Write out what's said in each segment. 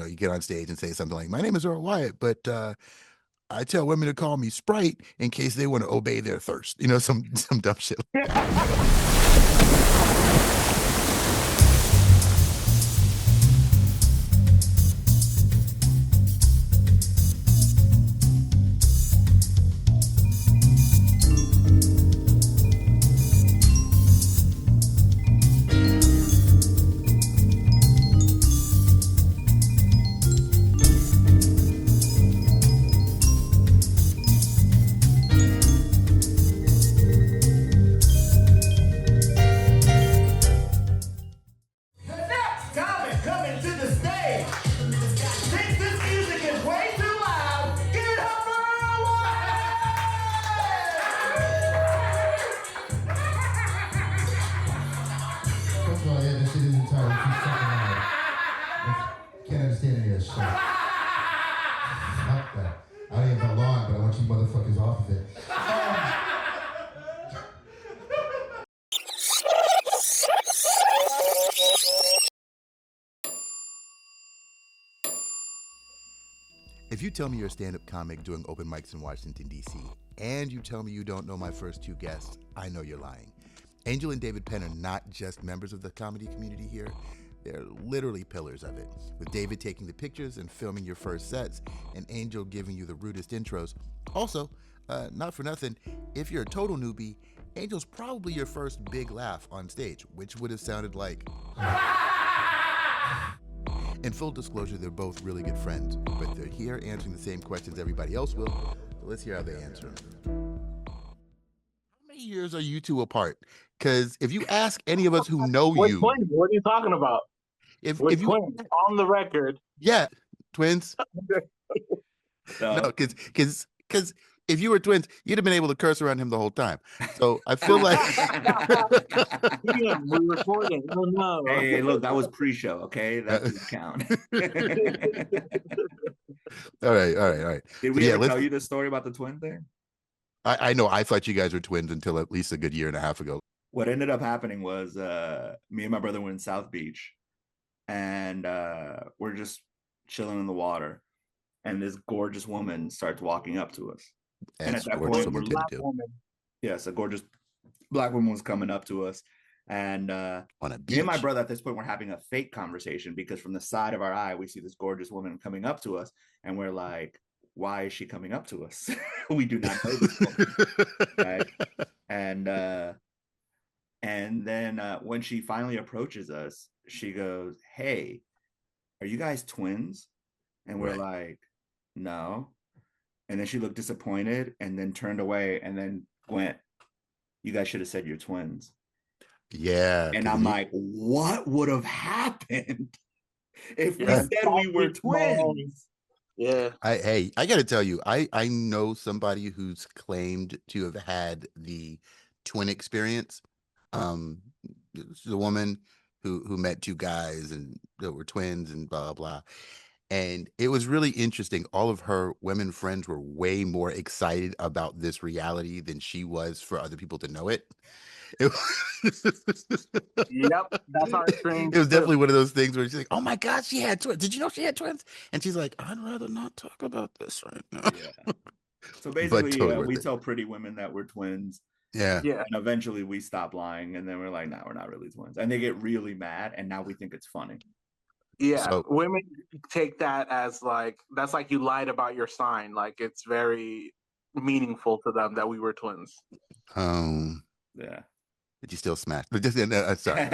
you get on stage and say something like, "My name is Earl Wyatt, but I tell women to call me Sprite in case they want to obey their thirst." Some dumb shit. If you tell me you're a stand-up comic doing open mics in Washington, D.C., and you tell me you don't know my first two guests, I know you're lying. Angel and David Penn are not just members of the comedy community here. They're literally pillars of it, with David taking the pictures and filming your first sets, and Angel giving you the rudest intros. Also, not for nothing, if you're a total newbie, Angel's probably your first big laugh on stage, which would have sounded like... In full disclosure, they're both really good friends, but they're here answering the same questions everybody else will. So let's hear how they answer them. How many years are you two apart? Because if you ask any of us who know you... Twins? What are you talking about? If you twins, on the record. Yeah, twins. No, because if you were twins, you'd have been able to curse around him the whole time. So I feel like... Yeah, we're recording. Oh, no. Hey, look, that was pre-show, okay? That doesn't count. All right. Did we ever tell you the story about the twin thing? I know. I thought you guys were twins until at least a good year and a half ago. What ended up happening was me and my brother were in South Beach, and we're just chilling in the water, and this gorgeous woman starts walking up to us. And at that point, we're black woman. Yes, a gorgeous black woman was coming up to us, and me and my brother at this point were having a fake conversation, because from the side of our eye we see this gorgeous woman coming up to us, and we're like, why is she coming up to us? We do not know this woman. Right? And then when she finally approaches us, she goes, "Hey, are you guys twins?" And we're like, "No." And then she looked disappointed and then turned away and then went, "You guys should have said you're twins." Yeah. And I'm like, what would have happened if we said we were twins? Yeah. I got to tell you, I know somebody who's claimed to have had the twin experience. It's a woman who met two guys and that were twins and blah, blah. And it was really interesting. All of her women friends were way more excited about this reality than she was for other people to know it. Yep, that's our experience. It was definitely one of those things where she's like, "Oh my God, she had twins. Did you know she had twins?" And she's like, "I'd rather not talk about this right now." Yeah. So basically, totally we tell pretty women that we're twins. Yeah. And eventually we stop lying, and then we're like, "No, we're not really twins." And they get really mad, and now we think it's funny. Yeah, so, women take that as like, that's like you lied about your sign. Like, it's very meaningful to them that we were twins. Yeah. But you still smash. Sorry.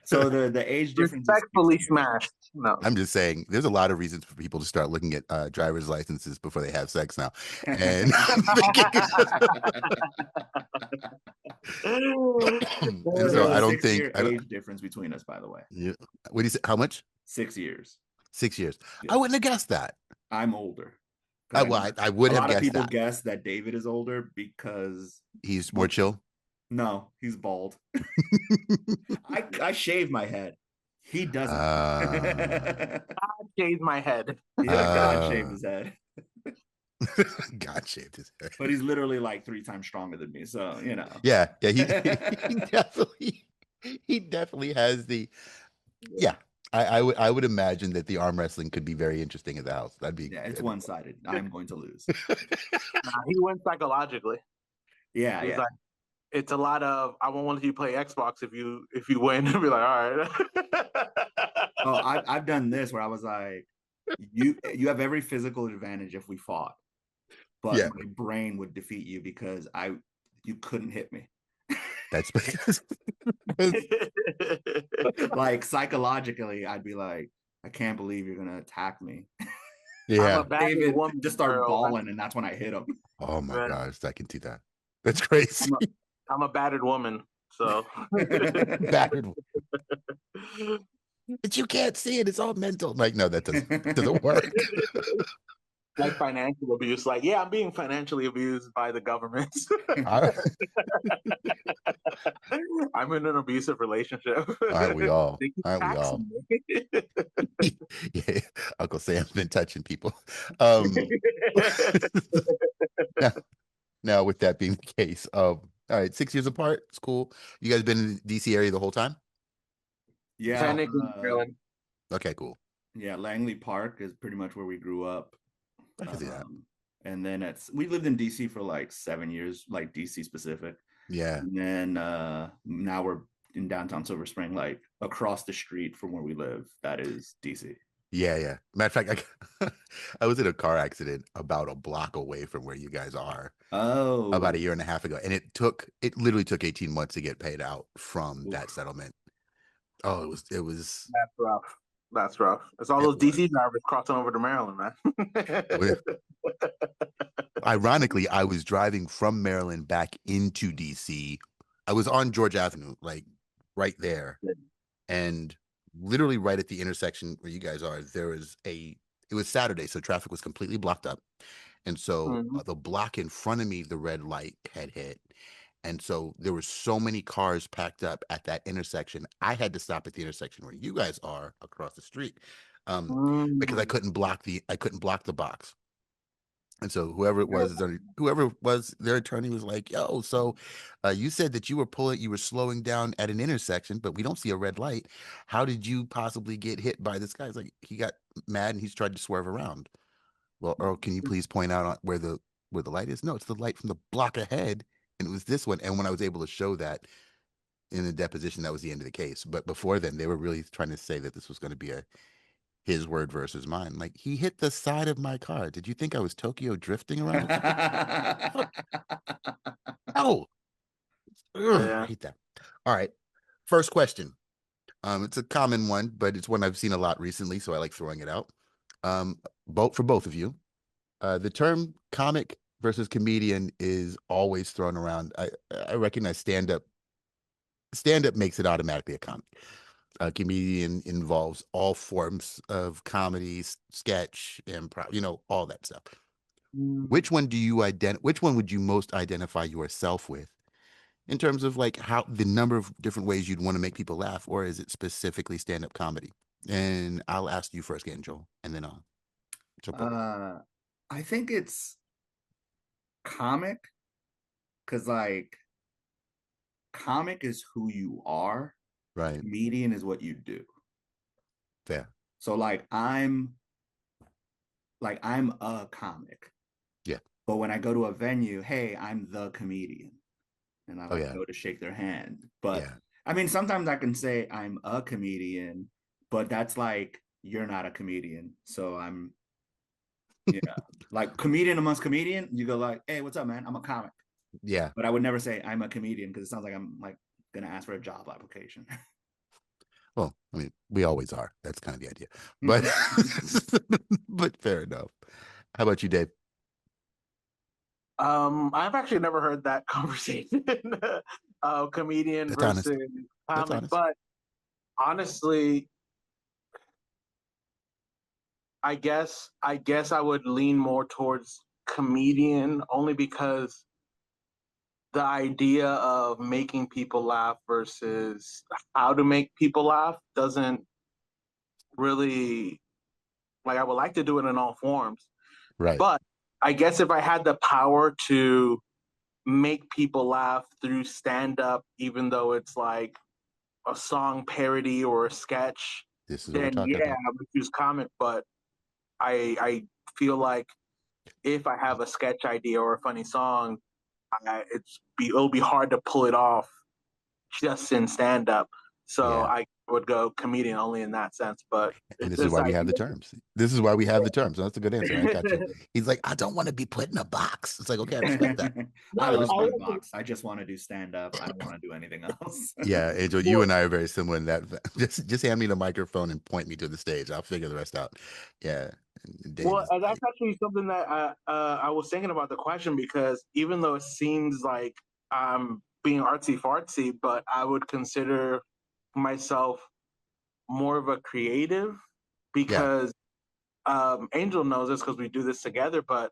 So the age difference. Respectfully smashed. No. I'm just saying, there's a lot of reasons for people to start looking at driver's licenses before they have sex now. And so I don't think age difference between us, by the way. Yeah. What do you say? How much? 6 years. 6 years. Yes. I wouldn't have guessed that. I'm older. I would have guessed that. A lot of people guess that David is older because he's more chill. No, he's bald. I shave my head. He doesn't. God shaved my head. God shaved his head. God shaved his head. But he's literally like 3 times stronger than me, so you know. Yeah. He definitely has the. Yeah, I would imagine that the arm wrestling could be very interesting at the house. Yeah, it's one-sided. I'm going to lose. Nah, he went psychologically. Yeah, He's yeah. like, it's a lot of I won't want you to play Xbox if you win. Be like, all right. Oh, I've done this where I was like, you have every physical advantage if we fought, but Yeah. my brain would defeat you because you couldn't hit me. That's because Like psychologically, I'd be like, I can't believe you're gonna attack me. I'm a yeah. battered David woman. just start Earl. bawling, and that's when I hit him. Oh my Right. gosh, I can see that. That's crazy. I'm a battered woman, so Battered. But you can't see it. It's all mental. Like, no, that doesn't work. like financial abuse. Like, yeah, I'm being financially abused by the government. I'm in an abusive relationship. Aren't we all? They keep Aren't we all? taxing me. Yeah, Uncle Sam's been touching people. Um, now, with that being the case, all right, 6 years apart. It's cool. You guys been in the DC area the whole time? Yeah, Technically, Maryland. Okay, cool. yeah. Langley Park is pretty much where we grew up. I can see that. And then we lived in DC for like 7 years, like DC specific. Yeah. And then now we're in downtown Silver Spring, like across the street from where we live. That is DC. Yeah, yeah. Matter of fact, I was in a car accident about a block away from where you guys are. Oh, about a year and a half ago, and it literally took 18 months to get paid out from that settlement. Oh, it was That's rough. That's rough. It's all those DC drivers crossing over to Maryland, man. Ironically, I was driving from Maryland back into DC. I was on George Avenue, like right there, and literally right at the intersection where you guys are, it was Saturday, so traffic was completely blocked up. And so the block in front of me, the red light had hit. And so there were so many cars packed up at that intersection. I had to stop at the intersection where you guys are across the street because I couldn't block the box. And so whoever was their attorney was like, yo, so you said that you were slowing down at an intersection, but we don't see a red light. How did you possibly get hit by this guy? It's like, he got mad and he's tried to swerve around. Well, Earl, can you please point out where the light is? No, it's the light from the block ahead, and it was this one. And when I was able to show that in the deposition, that was the end of the case. But before then, they were really trying to say that this was going to be his word versus mine. Like, he hit the side of my car. Did you think I was Tokyo drifting around? Oh, I hate that. All right, first question. It's a common one, but it's one I've seen a lot recently, so I like throwing it out. For both of you. The term comic versus comedian is always thrown around. I recognize stand-up makes it automatically a comic. A comedian involves all forms of comedy, sketch, improv, all that stuff. Which one would you most identify yourself with in terms of like how the number of different ways you'd want to make people laugh, or is it specifically stand-up comedy? And I'll ask you first again, Joel, and then I'll jump over. I think it's comic because like comic is who you are, right? Comedian is what you do. Fair. So like I'm a comic. Yeah. But when I go to a venue, hey, I'm the comedian. And I go to shake their hand. But I mean, sometimes I can say I'm a comedian, but that's like you're not a comedian. So I'm like comedian amongst comedian, you go like, hey, what's up, man? I'm a comic. Yeah. But I would never say I'm a comedian because it sounds like I'm like gonna ask for a job application. Well, I mean, we always are. That's kind of the idea. But but fair enough. How about you, Dave? I've actually never heard that conversation. Comedian That's versus honest. comic, but honestly, I guess I would lean more towards comedian only because the idea of making people laugh versus how to make people laugh doesn't really, like, I would like to do it in all forms. Right. But I guess if I had the power to make people laugh through stand-up, even though it's like a song parody or a sketch, This is what we're then talking yeah, about. I would choose comic. But I feel like if I have a sketch idea or a funny song, it'll be hard to pull it off just in stand up. So Yeah. I would go comedian only in that sense. But And this is this why we have the idea, terms. This is why we have the terms. That's a good answer. I got you. He's like, I don't want to be put in a box. It's like, okay, I respect that. I no, love my box. I just want to do stand up. I don't want to do anything else. Yeah, Angel, you and I are very similar in that. Just hand me the microphone and point me to the stage. I'll figure the rest out. Yeah. And Dave well, is that's actually something that I was thinking about the question, because even though it seems like I'm being artsy fartsy, but I would consider myself more of a creative, yeah, because Angel knows this because we do this together. But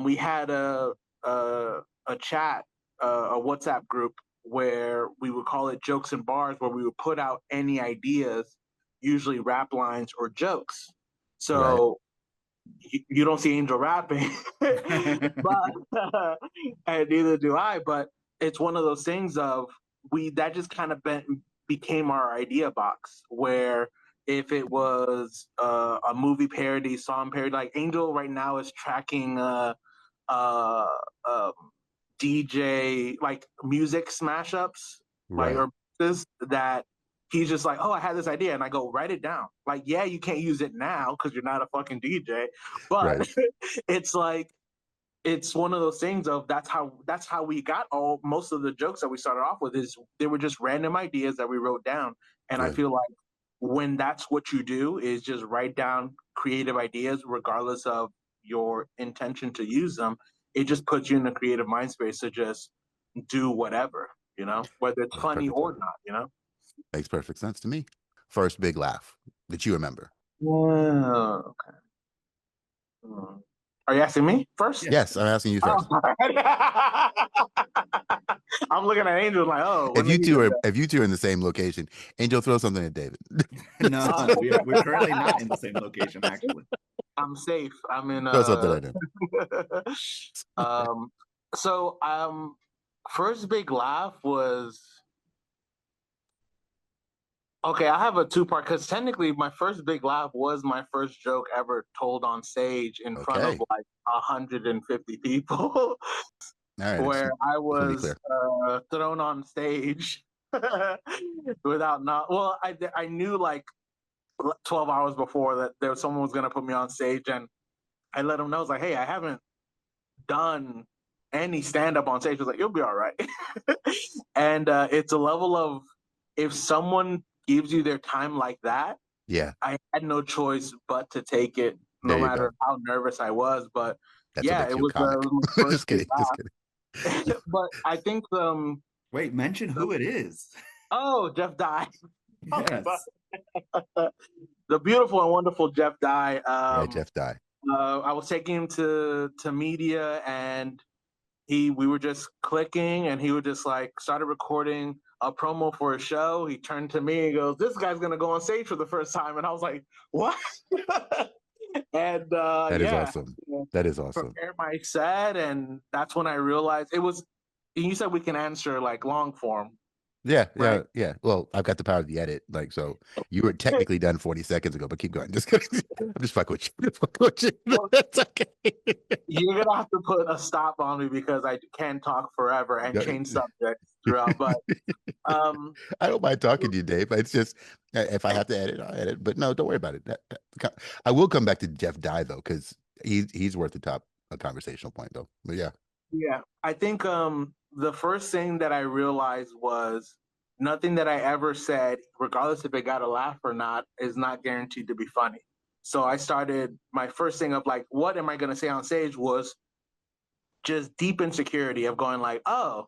we had a, a chat, a WhatsApp group where we would call it Jokes and Bars, where we would put out any ideas, usually rap lines or jokes. right. So you don't see Angel rapping, but and neither do I. But it's one of those things of we that just kind of became our idea box, where if it was a movie parody, song parody, like Angel right now is tracking uh, um, DJ like music smash ups, like Right. or this that he's just like, oh, I had this idea, and I go write it down. Like, yeah, you can't use it now because you're not a fucking DJ, Right. but it's like it's one of those things of that's how we got all most of the jokes that we started off with is they were just random ideas that we wrote down, and I Good. feel like when that's what you do is just write down creative ideas regardless of your intention to use them, it just puts you in a creative mind space to just do whatever, whether it's Makes funny perfect or sense. not. Makes perfect sense to me. First big laugh that you remember. Yeah. Okay. Are you asking me first? Yes. Yes, I'm asking you Oh, first. I'm looking at Angel like, oh, when did he do that? If you two are in the same location, Angel, throw something at David. No, we're currently not in the same location, actually. I'm safe. I'm in Throw something at him. um so first big laugh was okay, I have a two-part because technically my first big laugh was my first joke ever told on stage in front of Okay. like 150 people, All right. where I Just want to be was clear. thrown on stage without not. Well, I knew like 12 hours before that there was someone was gonna put me on stage, and I let them know. I was like, hey, I haven't done any stand-up on stage. I was like, you'll be all right. And it's a level of if someone gives you their time like that, Yeah. I had no choice but to take it, There no you go. matter how nervous I was. But That's what yeah, makes you a it comic. was my first Just big kidding. Just kidding. laugh. But I think Wait, mention who it is. oh, Jeff Dye. Yes. The beautiful and wonderful Jeff Dye. Yeah, Jeff Dye. I was taking him to media, and we were just clicking, and he would just like started recording a promo for a show. He turned to me and goes, "This guy's gonna go on stage for the first time," and I was like, "What?" And That is yeah, awesome. That is awesome. prepare my set, and that's when I realized it was. You said we can answer like long form, Yeah, yeah, right? yeah. Well, I've got the power of the edit. Like, so you were technically done 40 seconds ago, but keep going. Just kidding. I'm just fucking with you. Just fucking with you. Well, That's okay. you're gonna have to put a stop on me because I can talk forever and change subjects throughout. But um, I don't mind talking to you, Dave. It's just if I have to edit, I'll edit. But no, don't worry about it. I will come back to Jeff Dye though, because he's worth the top a conversational point though. But yeah, yeah, I think the first thing that I realized was nothing that I ever said, regardless if it got a laugh or not, is not guaranteed to be funny. So I started my first thing of like, what am I going to say on stage was just deep insecurity of going like, oh,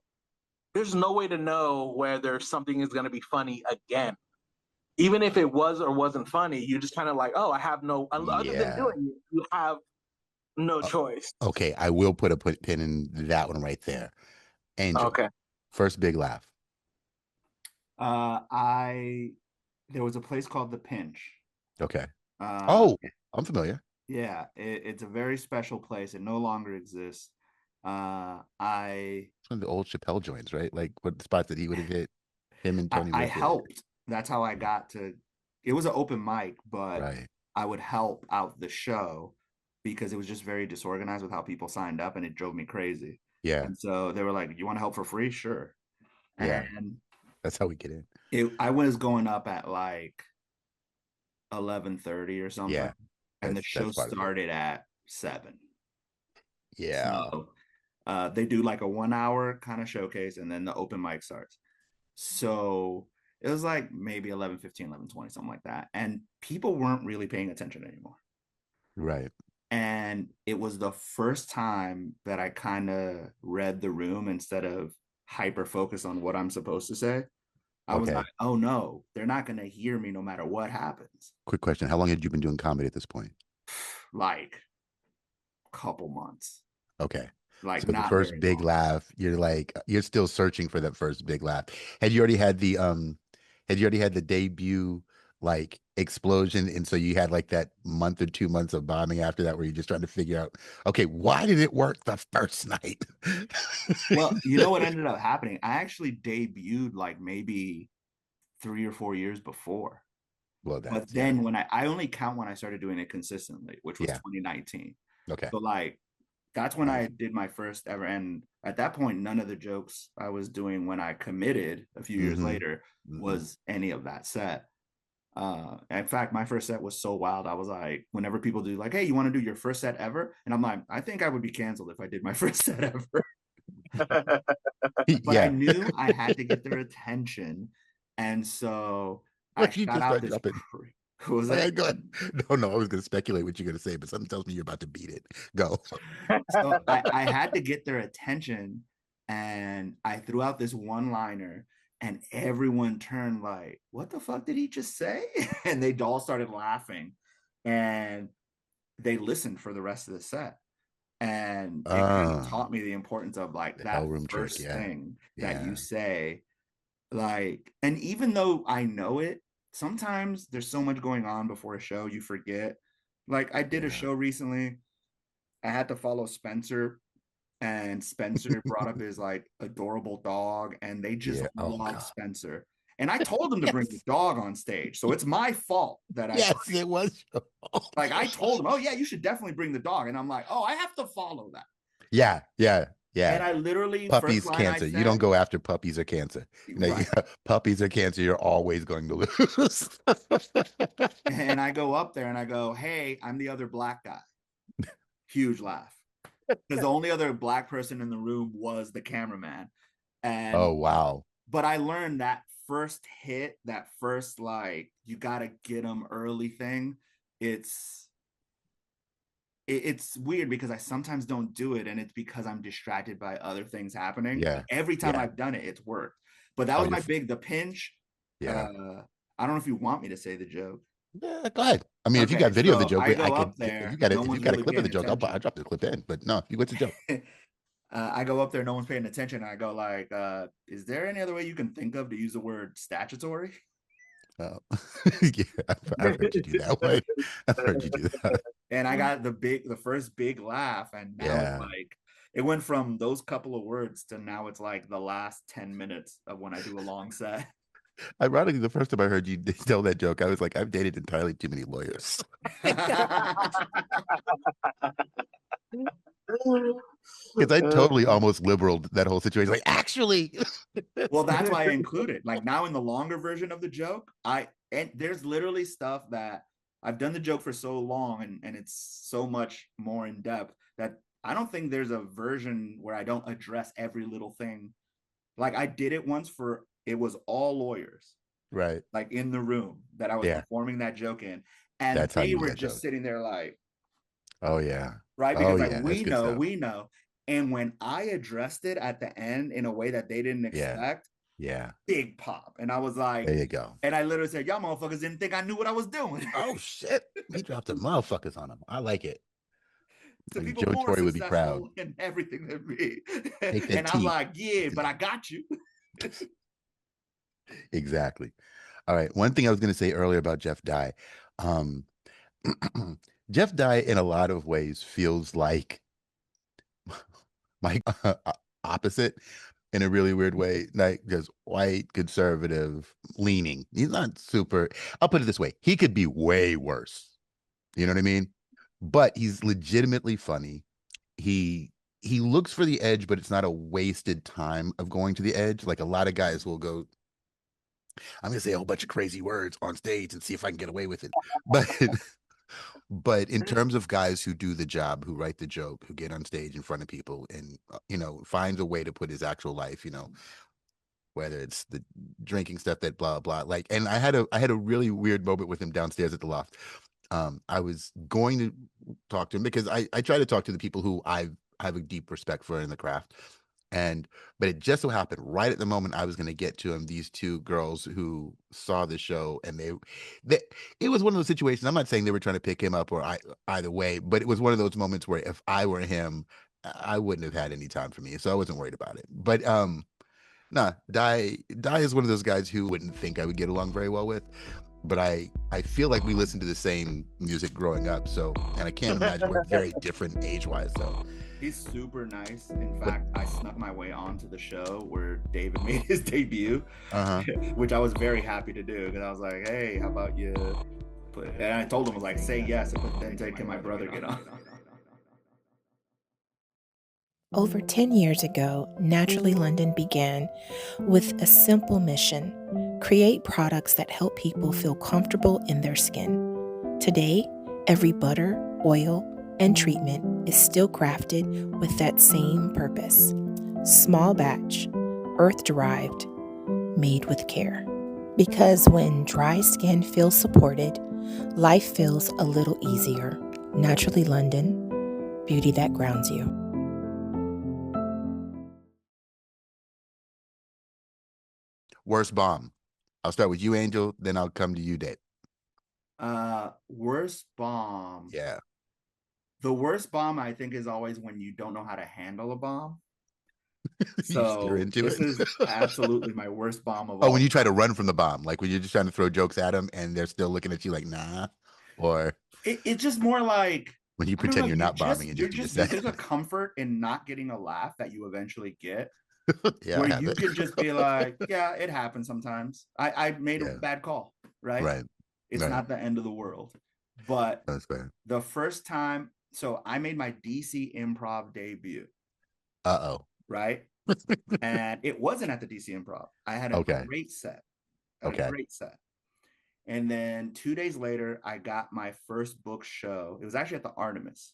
there's no way to know whether something is going to be funny again. Even if it was or wasn't funny, you just kind of like, oh, I have no, other than yeah. doing it, you have no Uh, choice. okay, I will put a pin in that one right there. Angel, Okay. first big laugh. I there was a place called the Pinch. Okay. Uh, Oh, I'm familiar. yeah, it's a very special place. It no longer exists. I It's one of the old Chappelle joints, right? Like what spots that he would have hit him and Tony I Richard. helped. That's how I got to it was an open mic, but Right. I would help out the show because it was just very disorganized with how people signed up, and it drove me crazy. Yeah. And so they were like, "You want to help for free? Sure." Yeah. And That's how we get in. I was going up at like 11:30 or something, Yeah. and the show That's part of it. started at 7. Yeah. So they do like a 1 hour kind of showcase, and then the open mic starts. So it was like maybe 11:15, 11:20, something like that. And people weren't really paying attention anymore. Right. And it was the first time that I kind of read the room instead of hyper focus on what I'm supposed to say. I was like, oh no, they're not going to hear me no matter what happens. Quick question. How long had you been doing comedy at this point? Like a couple months. Okay. Like so the not first very big long. laugh, you're still searching for that first big laugh. Had you already had the debut like explosion, and so you had like that month or 2 months of bombing after that where you're just trying to figure out, okay, why did it work the first night? Well, you know what ended up happening? I actually debuted like maybe 3 or 4 years before. Well, But that's then when I only count when I started doing it consistently, which was Yeah. 2019. Okay. So like that's when I Nice. did my first ever. And at that point, none of the jokes I was doing when I committed a few years later was any of that set. In fact, my first set was so wild. I was like, whenever people do like, hey, you want to do your first set ever? And I'm like, I think I would be canceled if I did my first set ever. But I knew I had to get their attention. And so I You shot just out start this. jumping. Who was that? Go ahead. No, I was going to speculate what you're going to say, but something tells me you're about to beat it. Go. So I had to get their attention, and I threw out this one-liner, and everyone turned like, what the fuck did he just say? And they all started laughing, and they listened for the rest of the set. And it kind of taught me the importance of like that first thing that you say. Like, and even though I know it, sometimes there's so much going on before a show, you forget. Like I did a show recently. I had to follow Spencer, and Spencer brought up his like adorable dog, and they just love Spencer. And I told him to bring the dog on stage, so it's my fault that it was. Like I told him, oh yeah, you should definitely bring the dog, and I'm like, oh, I have to follow that. Yeah. And I literally puppies cancer. You don't go after puppies or cancer. Right. Puppies or cancer, you're always going to lose. And I go up there and I go, hey, I'm the other black guy. Huge laugh. Because the only other black person in the room was the cameraman. And oh wow. But I learned that first hit, that first like you gotta get them early thing. It's weird because I sometimes don't do it, and it's because I'm distracted by other things happening. Yeah. Every time I've done it, it's worked. But that was my the pinch. Yeah. I don't know if you want me to say the joke. Yeah, go ahead. I mean, if you got video of the joke, I go up there. If you got a clip of the joke, I'll drop the clip in. But no, what's the joke? I go up there, no one's paying attention. I go like, is there any other way you can think of to use the word statutory? Yeah, I've heard you do that one. I've heard you do that. And I got the first big laugh, and now it's like it went from those couple of words to now it's like the last 10 minutes of when I do a long set. Ironically, the first time I heard you tell that joke, I was like, I've dated entirely too many lawyers. Because I totally almost liberaled that whole situation. Like, actually. Well, that's why I include it. Like now in the longer version of the joke, and there's literally stuff that I've done the joke for so long, and it's so much more in depth that I don't think there's a version where I don't address every little thing. Like I did it once it was all lawyers. Right. Like in the room that I was performing that joke in. And they were just sitting there like, oh yeah. Right. Because we know. And when I addressed it at the end in a way that they didn't expect, big pop. And I was like, there you go. And I literally said, y'all motherfuckers didn't think I knew what I was doing. Oh shit. He dropped the motherfuckers on him. I like it. So people Joe more Torre would be proud in everything than me. And I'm like, yeah, but I got you. Exactly. All right. One thing I was going to say earlier about Jeff Dye. Jeff Dye in a lot of ways feels like my opposite, in a really weird way, like just white, conservative, leaning. He's not super. I'll put it this way: he could be way worse. You know what I mean? But he's legitimately funny. He he looks for the edge, but it's not a wasted time of going to the edge. Like a lot of guys will go, I'm gonna say a whole bunch of crazy words on stage and see if I can get away with it. But but in terms of guys who do the job, who write the joke, who get on stage in front of people and finds a way to put his actual life, whether it's the drinking stuff, that blah blah, like, and I had a really weird moment with him downstairs at the loft. I was going to talk to him because I try to talk to the people who I have a deep respect for in the craft. And but it just so happened right at the moment I was going to get to him, these two girls who saw the show, and they it was one of those situations. I'm not saying they were trying to pick him up or either way, but it was one of those moments where if I were him, I wouldn't have had any time for me, so I wasn't worried about it. But nah, Die is one of those guys who wouldn't think I would get along very well with, but I feel like we listened to the same music growing up, so, and I can't imagine we're very different age-wise, so. He's super nice. In But fact, I snuck my way onto the show where David made his debut, uh-huh. which I was very happy to do because I was like, "Hey, how about you?" And I told him, I was like, "Say yes," but then say, "Can my brother get on?" Over 10 years ago, Naturally London began with a simple mission: create products that help people feel comfortable in their skin. Today, every butter, oil, and treatment is still crafted with that same purpose. Small batch, earth-derived, made with care. Because when dry skin feels supported, life feels a little easier. Naturally London, beauty that grounds you. Worst bomb. I'll start with you, Angel, then I'll come to you, Dave. Worst bomb. Yeah. The worst bomb, I think, is always when you don't know how to handle a bomb. You steer So into this it. is absolutely my worst bomb of Oh, all. when you try to run from the bomb, like when you're just trying to throw jokes at them and they're still looking at you like, nah, or It's just more like, when you I don't know, pretend you're not bombing and just do the there's set. a comfort in not getting a laugh that you eventually get, Yeah, I where have you it. can just be like, yeah, it happens sometimes. I made a Yeah. bad call, right? Right. It's Right. not the end of the world. But That's fair. the first time, so I made my DC improv debut, Uh-oh. right? And it wasn't at the DC Improv. I had a Okay. great set. Okay. And then 2 days later, I got my first book show. It was actually at the Artemis.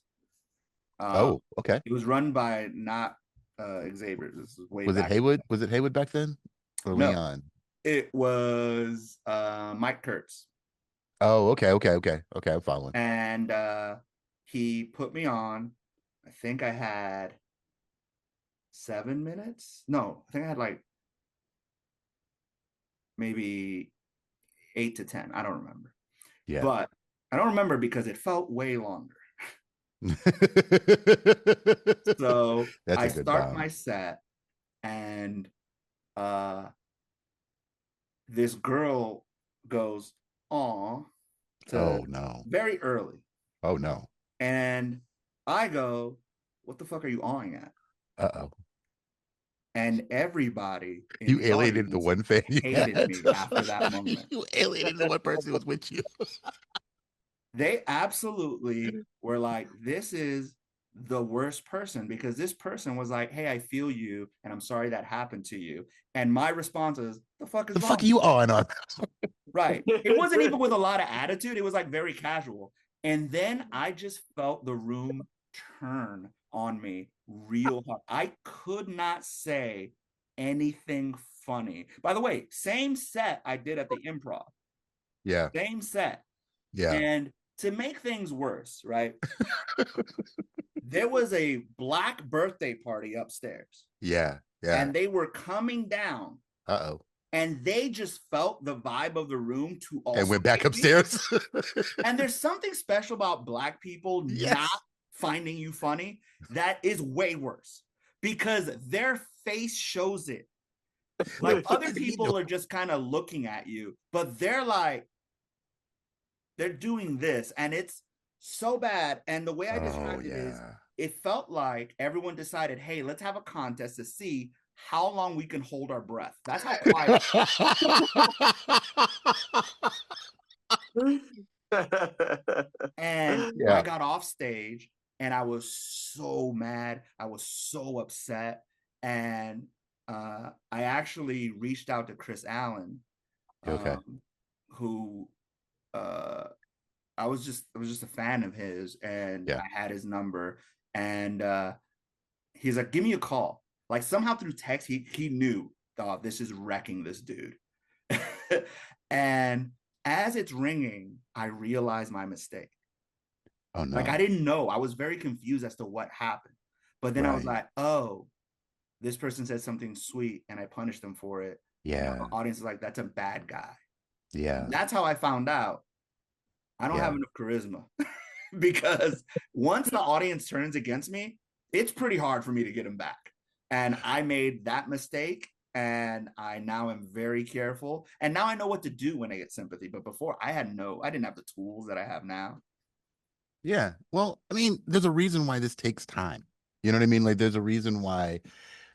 Oh, okay. It was run by not Xavier. This is way Was it back. Haywood? Was it Haywood back then? Or No, Leon? it was Mike Kurtz. Oh, okay. Okay, I'm following. And he put me on. I think I had 7 minutes. No, I think I had like maybe 8 to 10. I don't remember. Yeah. But I don't remember because it felt way longer. So That's I a good start bomb. my set, and this girl goes, "Aw," Oh no. very early. Oh no. And I go, "What the fuck are you awing at?" Uh-oh. And everybody in You the alienated the audience one fan you hated had. me after that moment. You alienated the one person who was with you. They absolutely were like, this is the worst person, because this person was like, "Hey, I feel you, and I'm sorry that happened to you." And my response is, "The fuck is The wrong fuck are you on? Right. It wasn't even with a lot of attitude. It was like very casual. And then I just felt the room turn on me real hard. I could not say anything funny. By the way, same set I did at the Improv. Yeah. Same set. Yeah. And to make things worse, right? There was a black birthday party upstairs. Yeah. Yeah. And they were coming down. Uh-oh. And they just felt the vibe of the room to also And went back upstairs. And there's something special about Black people not finding you funny that is way worse, because their face shows it. Like other people are just kind of looking at you, but they're like, they're doing this, and it's so bad. And the way I described it is, it felt like everyone decided, hey, let's have a contest to see how long we can hold our breath. That's how quiet. And I got off stage and I was so mad. I was so upset. And I actually reached out to Chris Allen, who I was just a fan of his, and I had his number, and he's like, give me a call. Like somehow through text, he knew, oh, this is wrecking this dude. And as it's ringing, I realized my mistake. Oh no. Like I didn't know. I was very confused as to what happened. But then I was like, oh, this person said something sweet and I punished them for it. Yeah. The audience is like, that's a bad guy. Yeah. That's how I found out I don't have enough charisma. Because once the audience turns against me, it's pretty hard for me to get them back. And I made that mistake, and I now am very careful. And now I know what to do when I get sympathy. But before, I didn't have the tools that I have now. Yeah. Well, I mean, there's a reason why this takes time. You know what I mean? Like, there's a reason why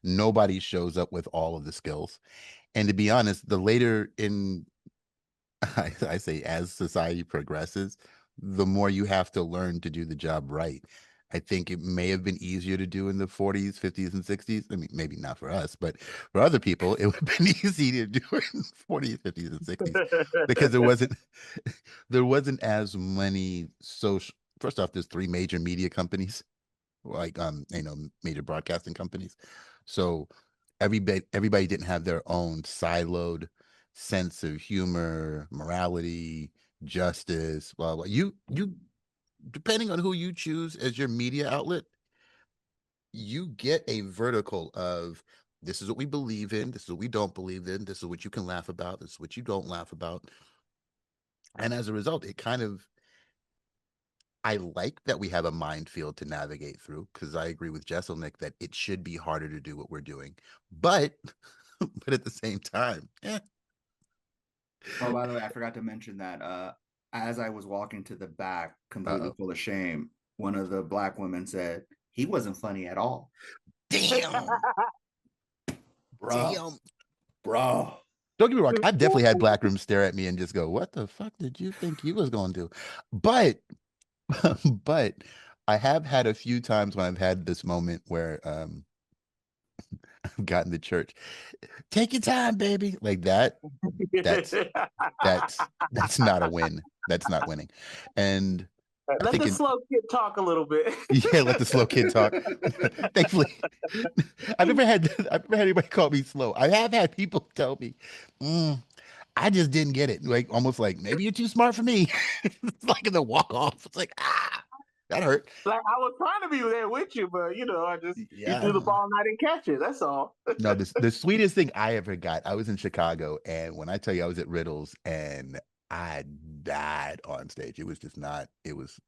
nobody shows up with all of the skills. And to be honest, the later in, I say, as society progresses, the more you have to learn to do the job right. I think it may have been easier to do in the 40s, 50s, and 60s. I mean, maybe not for us, but for other people, it would have been easy to do it in 40s, 50s, and 60s because there wasn't as many social. First off, there's 3 major media companies, like major broadcasting companies. So everybody didn't have their own siloed sense of humor, morality, justice. Well, you depending on who you choose as your media outlet, you get a vertical of this is what we believe in, this is what we don't believe in, this is what you can laugh about, this is what you don't laugh about. And as a result, I like that we have a minefield to navigate through, because I agree with Jesselnick that it should be harder to do what we're doing. But but at the same time, Oh, by the way, I forgot to mention that as I was walking to the back, completely full of shame, one of the black women said, he wasn't funny at all. Damn. Bro. Don't get me wrong. I've definitely had black rooms stare at me and just go, what the fuck did you think you was going to do? But I have had a few times when I've had this moment where I've gotten to church. Take your time, baby. Like that. That's not a win. That's not winning. And let the slow kid talk a little bit. Yeah, let the slow kid talk. Thankfully, I've never had anybody call me slow. I have had people tell me, I just didn't get it. Like almost like maybe you're too smart for me. It's like in the walk off. It's like that hurt. Like I was trying to be there with you, but you threw the ball and I didn't catch it. That's all. No, the sweetest thing I ever got. I was in Chicago, and when I tell you I was at Riddles, and I died on stage. It was just not. It was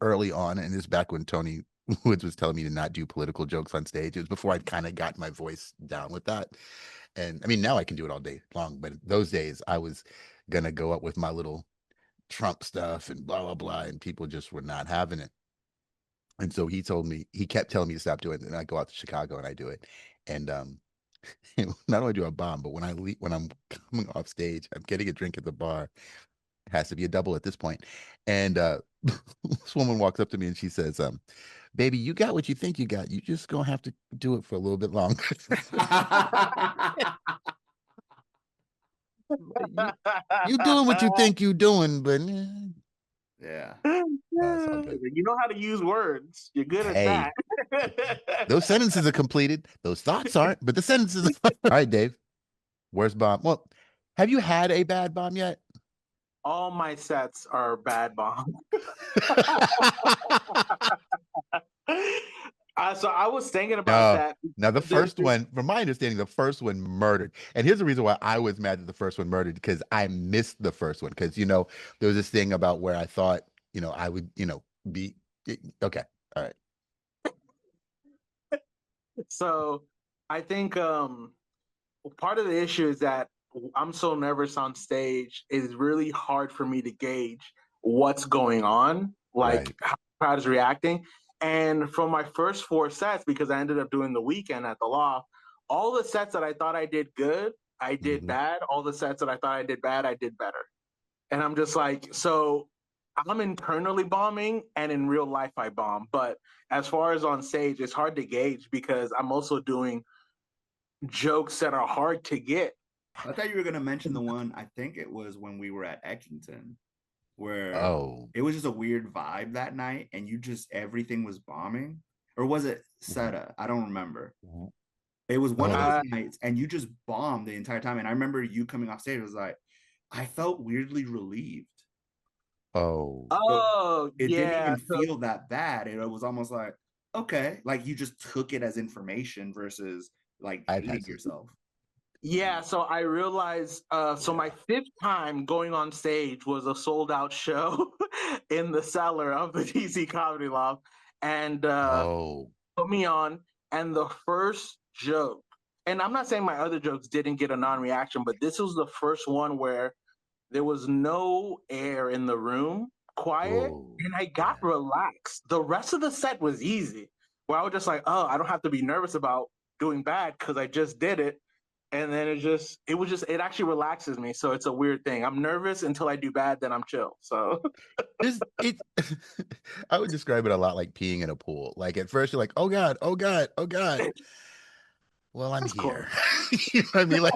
early on, and this back when Tony Woods was telling me to not do political jokes on stage. It was before I'd kind of got my voice down with that. And I mean, now I can do it all day long, but those days I was gonna go up with my little Trump stuff and blah blah blah, and people just were not having it. And so he kept telling me to stop doing it, and I go out to Chicago and I do it. And not only do I bomb, but when I'm coming off stage, I'm getting a drink at the bar. It has to be a double at this point. And this woman walks up to me and she says, baby, you got what you think you got. You just gonna have to do it for a little bit longer. You doing what you think you doing, but yeah. You know how to use words. You're good at that. Those sentences are completed. Those thoughts aren't, but the sentences are. All right, Dave. Worst bomb. Well, have you had a bad bomb yet? All my sets are bad bombs. So I was thinking about that. Now, the first one, from my understanding, the first one murdered. And here's the reason why I was mad that the first one murdered, because I missed the first one. Because, there was this thing about where I thought, I would, be okay. All right. So I think part of the issue is that I'm so nervous on stage. It's really hard for me to gauge what's going on, like how the crowd is reacting. And for my first 4 sets, because I ended up doing the weekend at the Loft, all the sets that I thought I did good, I did Mhm. bad. All the sets that I thought I did bad, I did better. And I'm just like, so I'm internally bombing, and in real life I bomb. But as far as on stage, it's hard to gauge because I'm also doing jokes that are hard to get. I thought you were gonna mention the one. I think it was when we were at Edgington, where Oh. it was just a weird vibe that night, and you just everything was bombing, or was it Seta? I don't remember. Mhm. It was one Oh, of that those was, nights, and you just bombed the entire time. And I remember you coming off stage. It was like I felt weirdly relieved. oh. So Oh, it didn't yeah. even feel that bad. It was almost like, okay, like you just took it as information versus like I've had hating some. yourself. Yeah, so I realized so my fifth time going on stage was a sold out show in the cellar of the DC Comedy Loft, and Oh. put me on. And the first joke, and I'm not saying my other jokes didn't get a non-reaction, but this was the first one where there was no air in the room, quiet, Oh. and I got Yeah. relaxed. The rest of the set was easy, where I was just like, oh, I don't have to be nervous about doing bad because I just did it. And then it actually relaxes me. So it's a weird thing. I'm nervous until I do bad, then I'm chill. So It I would describe it a lot like peeing in a pool. Like at first you're like, oh God, oh God, oh God. Well, I'm that's cool. here. You know what I mean? Like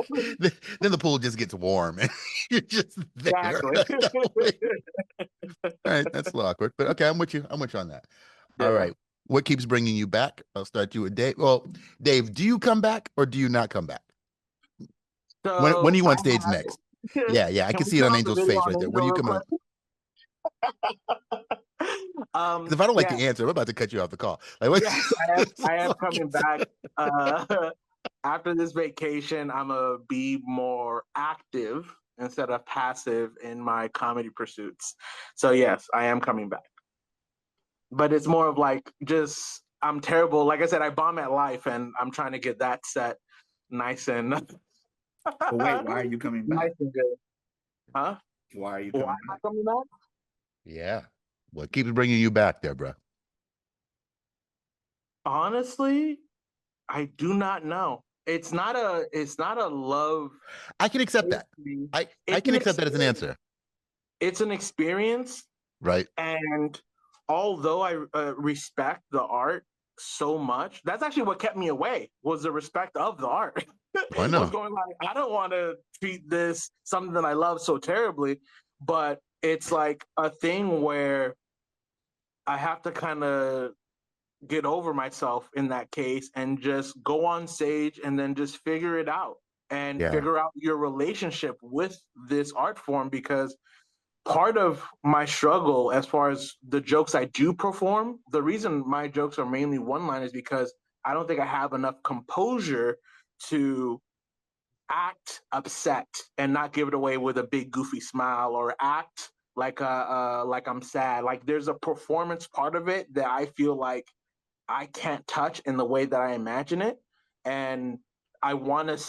then the pool just gets warm and you're just there. Exactly. All right, that's a little awkward, but okay, I'm with you. I'm with you on that. All Yeah. right. What keeps bringing you back? I'll start you with Dave. Well, Dave, do you come back or do you not come back? When are So you I on stage have next? it. Yeah, I Can can we see it turn on on the Angel's video face on right there. When Angel are you real coming on? quick? Because if I don't like Yeah, the answer, I'm about to cut you off the call. Like, what? yes, I am coming back. After this vacation, I'm gonna be more active instead of passive in my comedy pursuits. So yes, I am coming back. But it's more of like just I'm terrible. Like I said, I bomb at life, and I'm trying to get that set nice and But wait, why are you coming back? nice and good. Huh? Why are you Why coming am I back? coming back? Yeah. What keeps bringing you back there, bro? Honestly, I do not know. It's not a love I can accept hate that. thing. I It's can an accept that as an experience. answer, It's an experience, right? and although I respect the art so much, that's actually what kept me away was the respect of the art. Oh, I Was know. going like, I don't want to treat this something that I love so terribly, but it's like a thing where I have to kind of get over myself in that case and just go on stage and then just figure it out and Yeah. figure out your relationship with this art form, because part of my struggle as far as the jokes I do perform, the reason my jokes are mainly one line is because I don't think I have enough composure to act upset and not give it away with a big goofy smile, or act like I'm sad. Like there's a performance part of it that I feel like I can't touch in the way that I imagine it, and I want to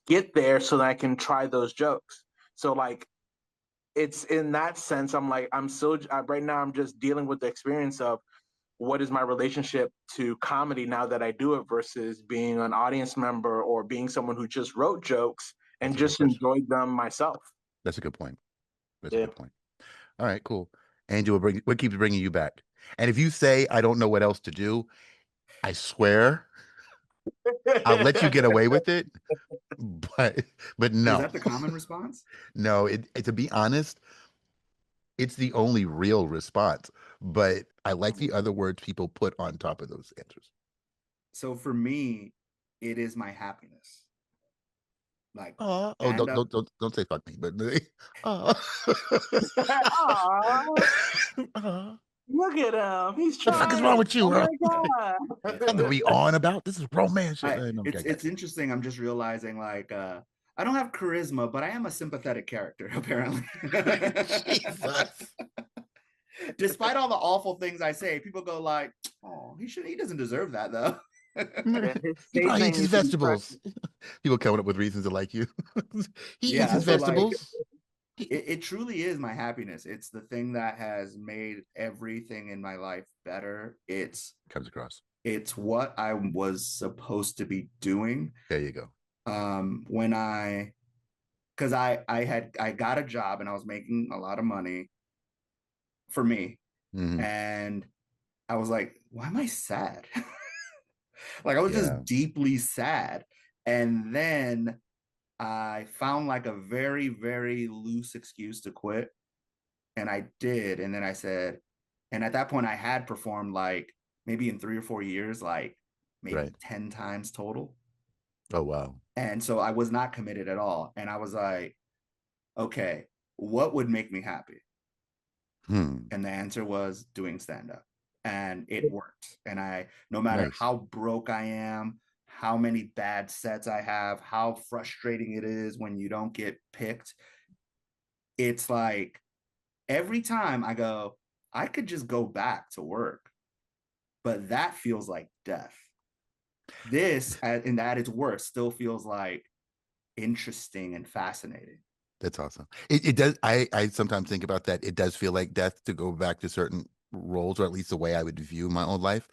get there so that I can try those jokes. So like it's in that sense, I'm like, I'm so right now I'm just dealing with the experience of what is my relationship to comedy now that I do it versus being an audience member or being someone who just wrote jokes That's and a good just question. enjoyed them myself. That's a good point. That's a Yeah. good point. All right, cool. Angel, what keeps bringing you back? And if you say I don't know what else to do, I swear I'll let you get away with it. But Is no, that the common response? no. To be honest, it's the only real response. But I like the other words people put on top of those answers. So for me, it is my happiness. Like Oh, stand up. don't say fuck me, but oh. Aw, Aw. look at him. He's The fuck is wrong trying. with you, Oh Earl? my God. Nothing to be on about. This is romance shit. No, okay, It's interesting. I'm just realizing like I don't have charisma, but I am a sympathetic character, apparently. Jesus. Despite all the awful things I say, people go like, "Oh, he doesn't deserve that, though." Yeah, his He stage probably name eats his needs to be vegetables. People coming up with reasons to like you. He eats Yeah, his so like vegetables. it truly is my happiness. It's the thing that has made everything in my life better. It's Comes across. It's what I was supposed to be doing. There you go. Because I got a job and I was making a lot of money for me. Mm-hmm. And I was like, why am I sad? Like I was Yeah. just deeply sad. And then I found like a very, very loose excuse to quit. And I did. And then I said, and at that point I had performed like maybe in 3 or 4 years, like maybe Right. 10 times total. Oh, wow. And so I was not committed at all. And I was like, okay, what would make me happy? And the answer was doing stand-up. And it worked. And no matter Nice. how broke I am, how many bad sets I have, how frustrating it is when you don't get picked, it's like every time I go, I could just go back to work, but that feels like death. This, and at its worst, still feels like interesting and fascinating. That's awesome. It does. I sometimes think about that. It does feel like death to go back to certain roles, or at least the way I would view my own life.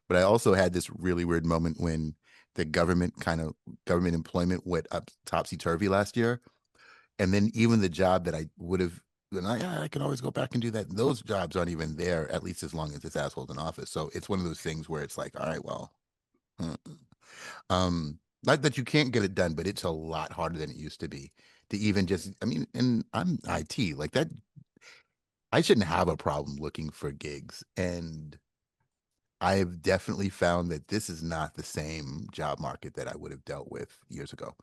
But I also had this really weird moment when the government employment went up topsy-turvy last year. And then even the job that I would have been like, I can always go back and do that. Those jobs aren't even there, at least as long as this asshole's in office. So it's one of those things where it's like, all right, well, not that you can't get it done, but it's a lot harder than it used to be to even just, I mean, and I'm IT like that. I shouldn't have a problem looking for gigs. And I've definitely found that this is not the same job market that I would have dealt with years ago.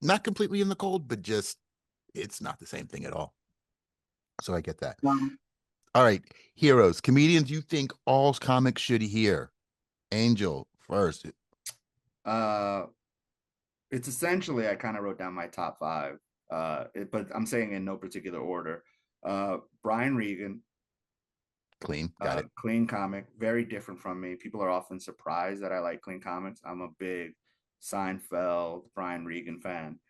Not completely in the cold, but just, it's not the same thing at all. So I get that. All right, heroes, comedians you think all comics should hear. Angel first. It's essentially, I kind of wrote down my top 5, but I'm saying in no particular order. Brian Regan. Clean, got it. Clean comic, very different from me. People are often surprised that I like clean comics. I'm a big Seinfeld, Brian Regan fan.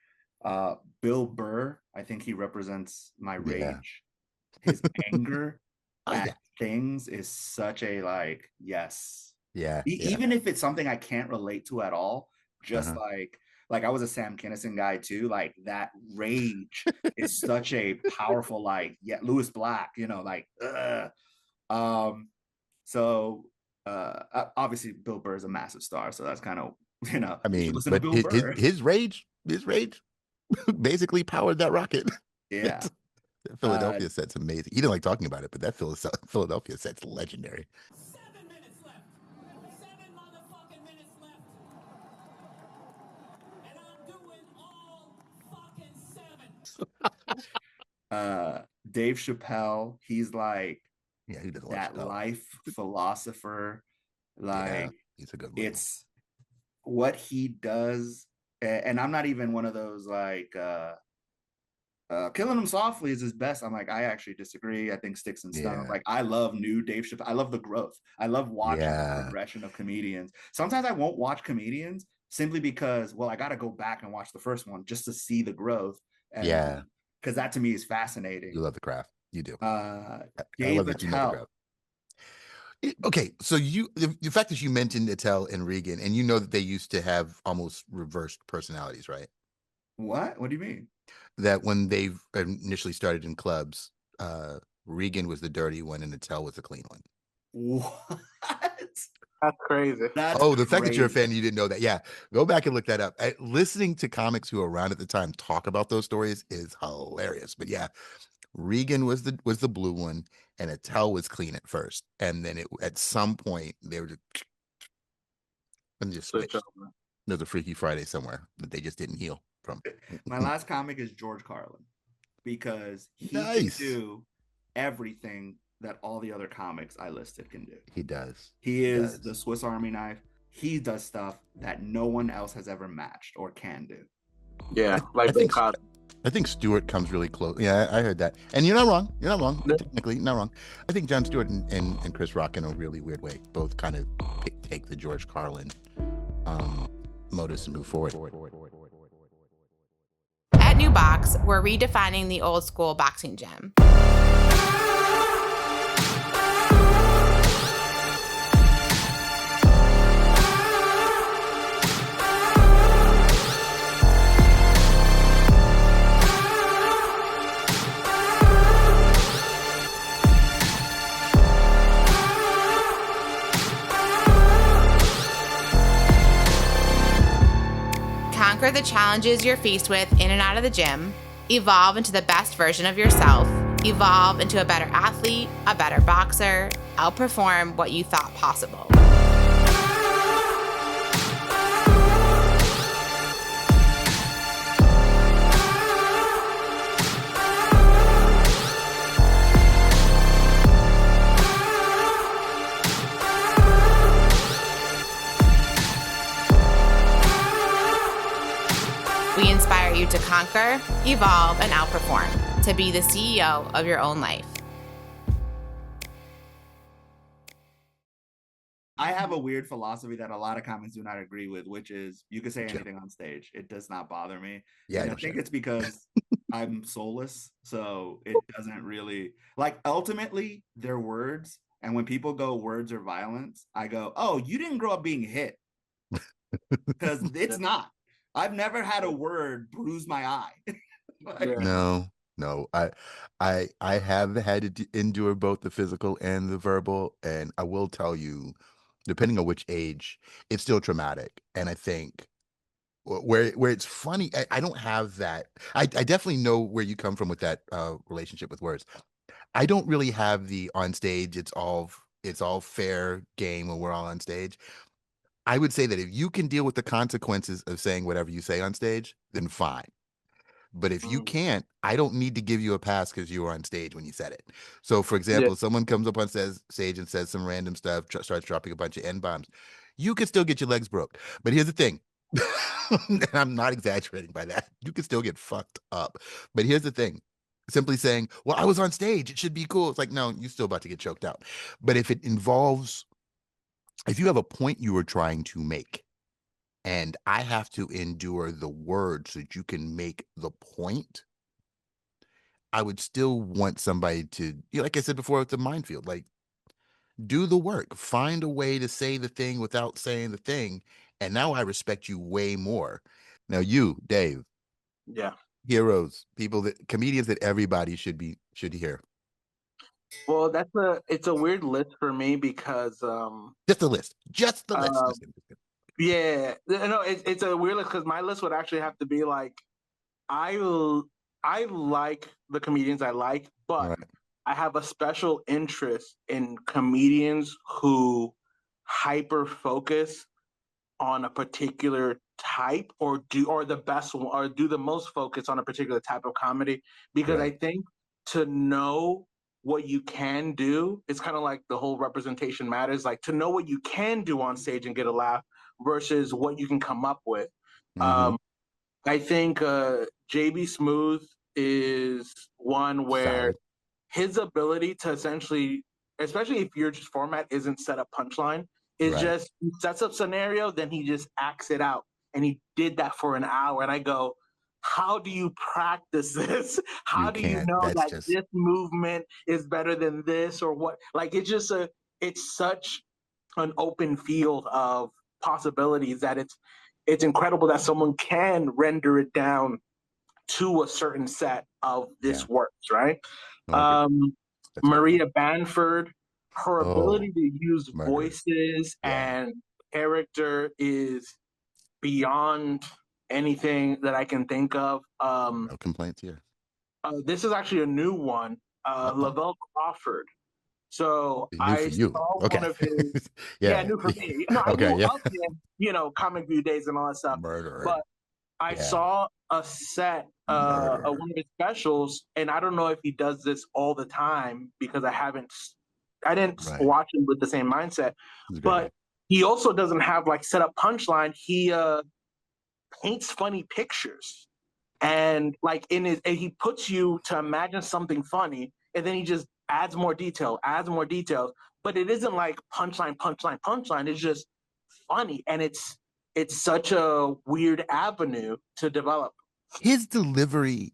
Bill Burr, I think he represents my rage. His anger at things is such a like, yes. Even if it's something I can't relate to at all, just like I was a Sam Kinison guy too. Like that rage is such a powerful, like, Louis Black, like, so obviously Bill Burr is a massive star, so that's kind of, I mean, but his rage basically powered that rocket. Yeah. Philadelphia set's amazing. He didn't like talking about it, but that Philadelphia set's legendary. 7 minutes left. 7 motherfucking minutes left. And I'm doing all fucking 7. Dave Chappelle, he's like, he does that life philosopher. Like, he's a good one. It's what he does. And I'm not even one of those like, Killing Him Softly is his best. I'm like, I actually disagree. I think Sticks and Stones. Like, I love new Dave Chappelle. I love the growth. I love watching the progression of comedians. Sometimes I won't watch comedians simply because, well, I got to go back and watch the first one just to see the growth. And, because that to me is fascinating. You love the craft. You do. Dave Attell. Okay, so the fact that you mentioned Attell and Regan, and you know that they used to have almost reversed personalities, right? What do you mean? That when they initially started in clubs, Regan was the dirty one and Attell was the clean one. What? That's crazy. The fact that you're a fan, you didn't know that. Yeah, go back and look that up. Listening to comics who were around at the time talk about those stories is hilarious. But yeah, Regan was the blue one, and Attell was clean at first, and then at some point they were just switched. There's a Freaky Friday somewhere that they just didn't heal from. My last comic is George Carlin, because he can do everything that all the other comics I listed can do. He does. He is the Swiss Army knife. He does stuff that no one else has ever matched or can do. Yeah, I think Stewart comes really close. Yeah, I heard that. And you're not wrong. Technically, not wrong. I think Jon Stewart and Chris Rock, in a really weird way, both kind of take the George Carlin modus and move forward. At NU-BOXX, we're redefining the old school boxing gym. conquer the challenges you're faced with in and out of the gym, evolve into the best version of yourself, evolve into a better athlete, a better boxer, outperform what you thought possible. We inspire you to conquer, evolve, and outperform, to be the CEO of your own life. I have a weird philosophy that a lot of comics do not agree with, which is you can say anything on stage. It does not bother me. Yeah, and I think it's because I'm soulless. So it doesn't really, like, ultimately they're words. And when people go words are violence, I go, oh, you didn't grow up being hit. Because it's not. I've never had a word bruise my eye. Like, No. I have had to endure both the physical and the verbal, and I will tell you, depending on which age, it's still traumatic. And I think where it's funny, I don't have that. I definitely know where you come from with that relationship with words. I don't really have the on stage. It's all fair game when we're all on stage. I would say that if you can deal with the consequences of saying whatever you say on stage, then fine. But if you can't, I don't need to give you a pass because you were on stage when you said it. So, for example, if someone comes up on stage and says some random stuff, starts dropping a bunch of N-bombs, you could still get your legs broke. But here's the thing. And I'm not exaggerating by that. You could still get fucked up. But here's the thing. Simply saying, well, I was on stage, it should be cool. It's like, no, you're still about to get choked out. But if you have a point you were trying to make, and I have to endure the words so that you can make the point, I would still want somebody to, like I said before, it's a minefield. Like, do the work, find a way to say the thing without saying the thing. And now I respect you way more. Now, you, Dave. Yeah. Heroes, comedians that everybody should hear. Well, it's a weird list for me because just the list. Yeah, no, it's a weird list because my list would actually have to be like, I like the comedians I like, but Right. I have a special interest in comedians who hyper focus on a particular type or do the most focus on a particular type of comedy, because Right. I think to know what you can do, it's kind of like the whole representation matters, like to know what you can do on stage and get a laugh versus what you can come up with. Mhm. I think JB Smooth is one where Solid. his ability to essentially, especially if your just format isn't set up punchline, is Right. just he sets up scenario, then he just acts it out. And he did that for an hour. And I go, how do you practice this? How You do you can't. know That's that just this movement is better than this or what? Like it's such an open field of possibilities that it's incredible that someone can render it down to a certain set of this works, right? no, I agree. That's well Maria done. Bamford, her ability to use murder. voices and character is beyond anything that I can think of. No complaints here. This is actually a new one, Lavelle Crawford. So New for I you. saw Okay. one of his, Yeah. new for me. No, I Okay. knew Yeah. of him, comic view days and all that stuff. Murderer. But I saw a set of one of his specials, and I don't know if he does this all the time because I didn't watch him with the same mindset. But he also doesn't have like set up punchline. He paints funny pictures, and like and he puts you to imagine something funny, and then he just adds more details. But it isn't like punchline. It's just funny, and it's such a weird avenue to develop. His delivery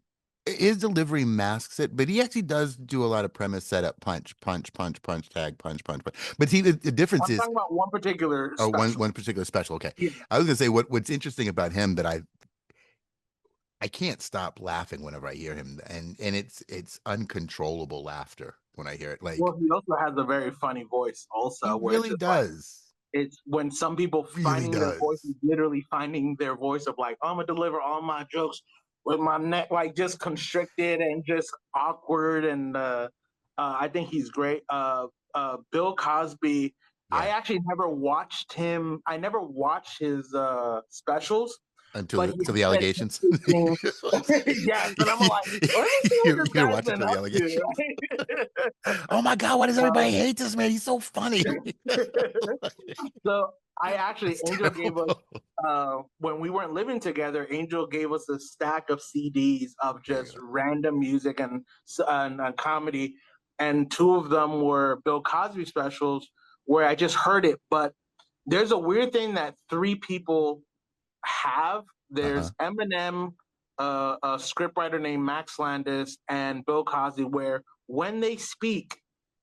masks it, but he actually does do a lot of premise setup, punch, tag, punch. But see, the difference I'm is talking about one particular special. one particular special. Okay. Yeah. I was gonna say what's interesting about him that I can't stop laughing whenever I hear him, and it's uncontrollable laughter when I hear it. Like, Well, he also has a very funny voice, he also, where it's really just like does. It's when some people Really finding their voice does. is literally finding their voice of like, I'm gonna deliver all my jokes with my neck like just constricted and just awkward. And I think he's great. Bill Cosby. I Yeah. actually never watched him. I never watched his specials, Until but the, he till the had an allegations. interesting. Yes, and I'm like, let me see what You this gotta guy's watch it been till the up allegations. to. Oh my God, why does everybody Um, hate this man? He's so funny. so I actually It's Angel gave us terrible. when we weren't living together. Angel gave us a stack of CDs of There you just go. random music and comedy, and two of them were Bill Cosby specials where I just heard it. But there's a weird thing that three people have. Uh-huh. There's Eminem, a scriptwriter named Max Landis, and Bill Cosby, where when they speak,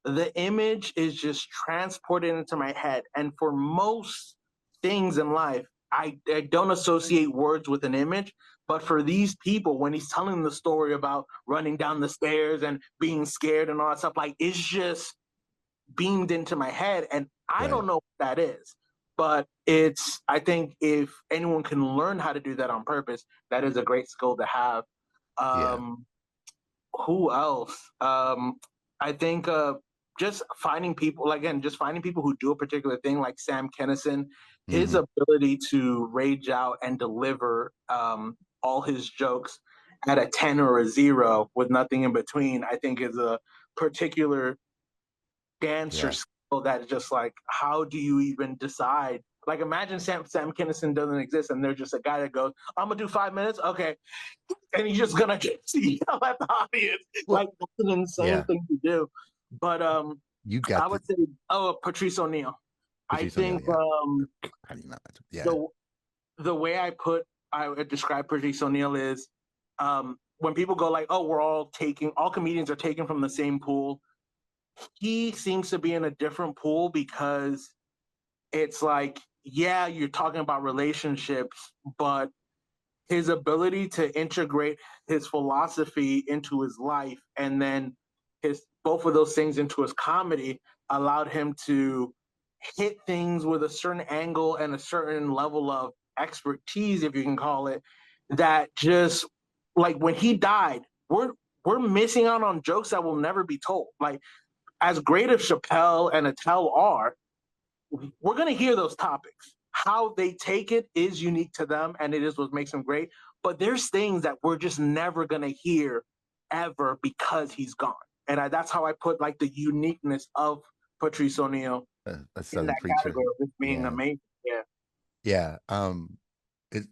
the image is just transported into my head. And for most things in life, I don't associate words with an image. But for these people, when he's telling the story about running down the stairs and being scared and all that stuff, like it's just beamed into my head. And I Right. don't know what that is. But it's, I think if anyone can learn how to do that on purpose, that is a great skill to have. Yeah. Um, who else? I think just finding people, again, just finding people who do a particular thing, like Sam Kinison, his Mm-hmm. ability to rage out and deliver all his jokes at a 10 or a 0 with nothing in between, I think is a particular dancer Yeah. skill that is just like, how do you even decide? Like, imagine Sam Kinison doesn't exist, and there's just a guy that goes, "I'm gonna do 5 minutes, okay," and he's just gonna just yell at the audience. Like, Well, that's an insane yeah. thing to do. But You I got the would say, Patrice O'Neill. I Patrice O'Neill, think yeah. How do you not mention? Yeah. the the way I would describe Patrice O'Neill is when people go like, "Oh, we're all comedians are taken from the same pool." He seems to be in a different pool because it's like, yeah, you're talking about relationships, but his ability to integrate his philosophy into his life and then his both of those things into his comedy allowed him to hit things with a certain angle and a certain level of expertise, if you can call it, that just like when he died, we're missing out on jokes that will never be told. Like as great as Chappelle and Attell are, we're going to hear those topics. How they take it is unique to them, and it is what makes them great. But there's things that we're just never going to hear ever because he's gone. And that's how I put like the uniqueness of Patrice O'Neill A in Southern that preacher. category of just being Yeah. amazing. Yeah. Yeah. It,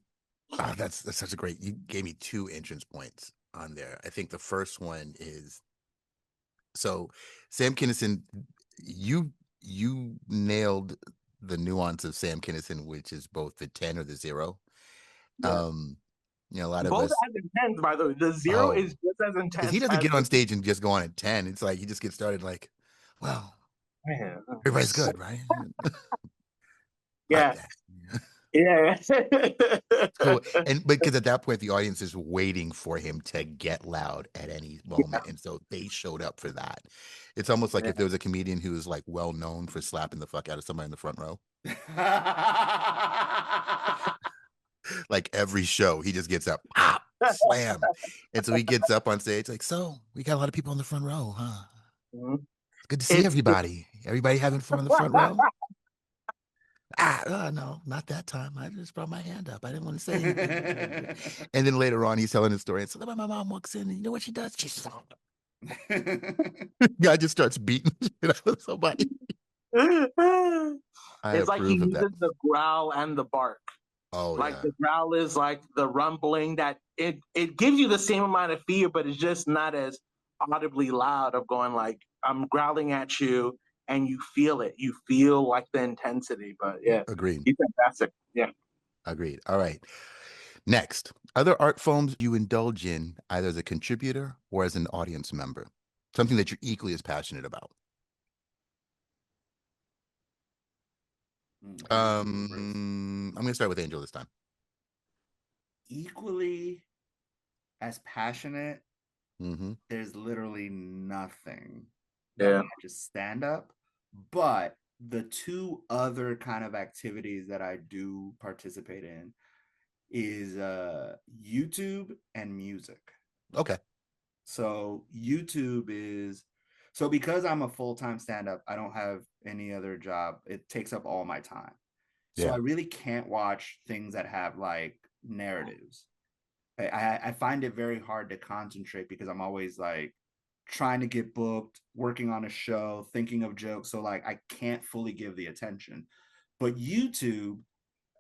that's such a great. You gave me two entrance points on there. I think the first one is so Sam Kinison. You nailed the nuance of Sam Kinison, which is both the 10 or the 0. Yeah. A lot of Both us. as intense, by the way. The 0 Oh, is just as because he intense doesn't as get on stage and just go on at 10. It's like he just gets started like, well, man. everybody's good, right? Like Yeah. that. Yeah. So, but because at that point the audience is waiting for him to get loud at any moment, and so they showed up for that. It's almost like Yeah. if there was a comedian who is like well known for slapping the fuck out of somebody in the front row, like every show he just gets up, pop, slam, and so he gets up on stage like, so we got a lot of people in the front row, huh? Mhm. It's good to see It's everybody. Everybody having fun in the front row. No, not that time. I just brought my hand up. I didn't want to say anything. And then later on, he's telling his story. And so then my mom walks in, and you know what she does? She's guy just starts beating the shit out of somebody. I it's like he approve of that. uses the growl and the bark. Oh, Like yeah. the growl is like the rumbling that it gives you the same amount of fear, but it's just not as audibly loud of going like I'm growling at you and you feel it. You feel like the intensity. But yeah, Agreed. he's fantastic. Yeah. Agreed. All right. Next, other art forms you indulge in either as a contributor or as an audience member, something that you're equally as passionate about. I'm going to start with Angel this time. Equally as passionate, Mm-hmm. there's literally nothing Yeah. that matches stand up, but the two other kind of activities that I do participate in is YouTube and music. Okay. So YouTube is so because I'm a full-time stand-up, I don't have any other job. It takes up all my time. So Yeah. I really can't watch things that have like narratives. I find it very hard to concentrate because I'm always like trying to get booked, working on a show, thinking of jokes. So like I can't fully give the attention. But YouTube,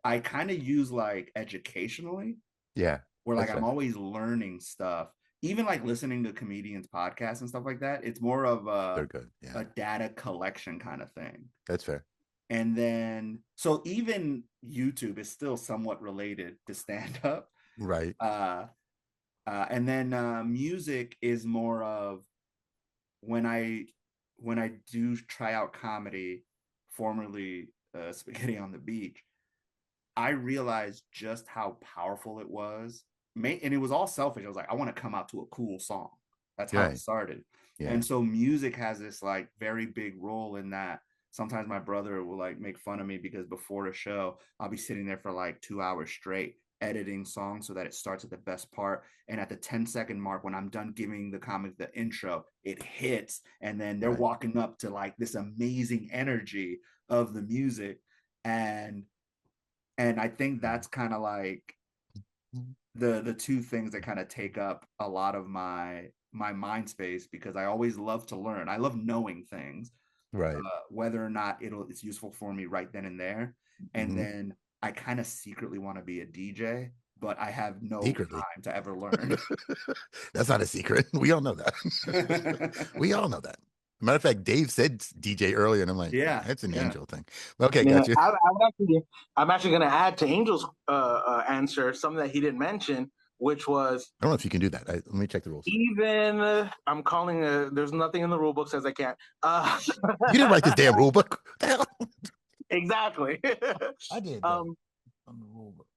I kind of use like educationally, Yeah. where like That's I'm fair. always learning stuff. Even like listening to comedians' podcasts and stuff like that. It's more of They're good. Yeah. a data collection kind of thing. That's fair. And then so even YouTube is still somewhat related to stand up. Right. And then music is more of when I do try out comedy, formerly Spaghetti on the Beach, I realized just how powerful it was. And it was all selfish. I was like, I want to come out to a cool song. That's how it Right. started. Yeah. And so music has this like very big role in that. Sometimes my brother will like make fun of me because before the show, I'll be sitting there for like 2 hours straight editing songs so that it starts at the best part. And at the 10-second mark, when I'm done giving the comic the intro, it hits. And then they're Right. walking up to like this amazing energy of the music. And I think that's kind of like the two things that kind of take up a lot of my mind space, because I always love to learn. I love knowing things, Right. whether or not it's useful for me right then and there. And Mhm. then I kind of secretly want to be a DJ, but I have no Secretly. time to ever learn. That's not a secret. We all know that. We all know that. Matter of fact, Dave said DJ earlier, and I'm like, Yeah, that's an yeah. Angel thing. Okay, Yeah, got you. I'm actually going to add to Angel's answer something that he didn't mention, which was I don't know if you can do that. Let me check the rules. even I'm calling. There's nothing in the rule book says I can't. You didn't write this damn rule book. What the hell? Exactly. I did. Um, On the rule book.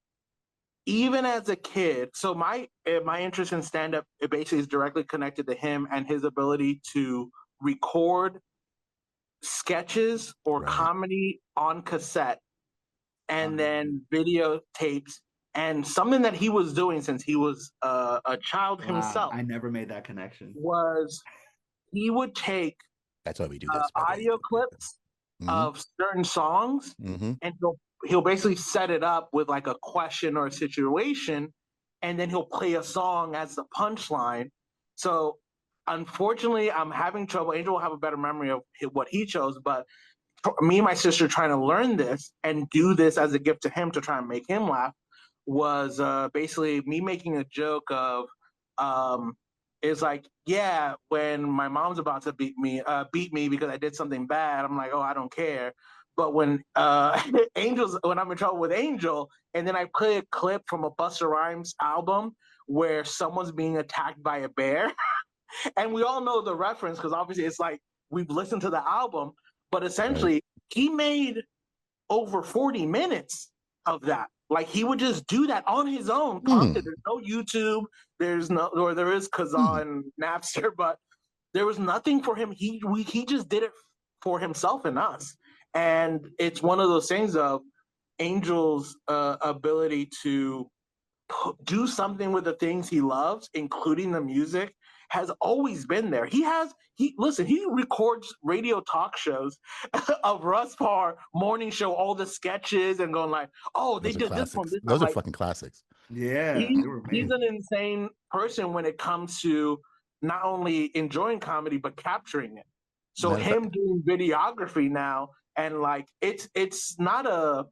even as a kid, so my interest in stand up, it basically is directly connected to him and his ability to record sketches or Right. comedy on cassette and then videotapes, and something that he was doing since he was a child himself I never made that connection. was he would take That's why we do this. by the way. audio clips Mhm. of certain songs, Mhm. and he'll basically set it up with like a question or a situation, and then he'll play a song as the punchline. So unfortunately, I'm having trouble. Angel will have a better memory of what he chose, but me and my sister trying to learn this and do this as a gift to him to try and make him laugh was basically me making a joke of it's like, yeah, when my mom's about to beat me because I did something bad, I'm like, oh, I don't care. But when when I'm in trouble with Angel, and then I play a clip from a Busta Rhymes album where someone's being attacked by a bear, and we all know the reference because obviously it's like we've listened to the album, but essentially he made over 40 minutes of that. Like he would just do that on his own content. There's no YouTube, or there is Kazaa and Napster, but there was nothing for him. He just did it for himself and us. And it's one of those things of Angel's ability to do something with the things he loves, including the music, has always been there. He records radio talk shows of Russ Parr morning show, all the sketches and going like, oh, they Those are did this one. classics. Those are Like, fucking classics. Yeah, they were he's amazing. an insane person when it comes to not only enjoying comedy but capturing it. So Matter of fact, him doing videography now, and like it's not a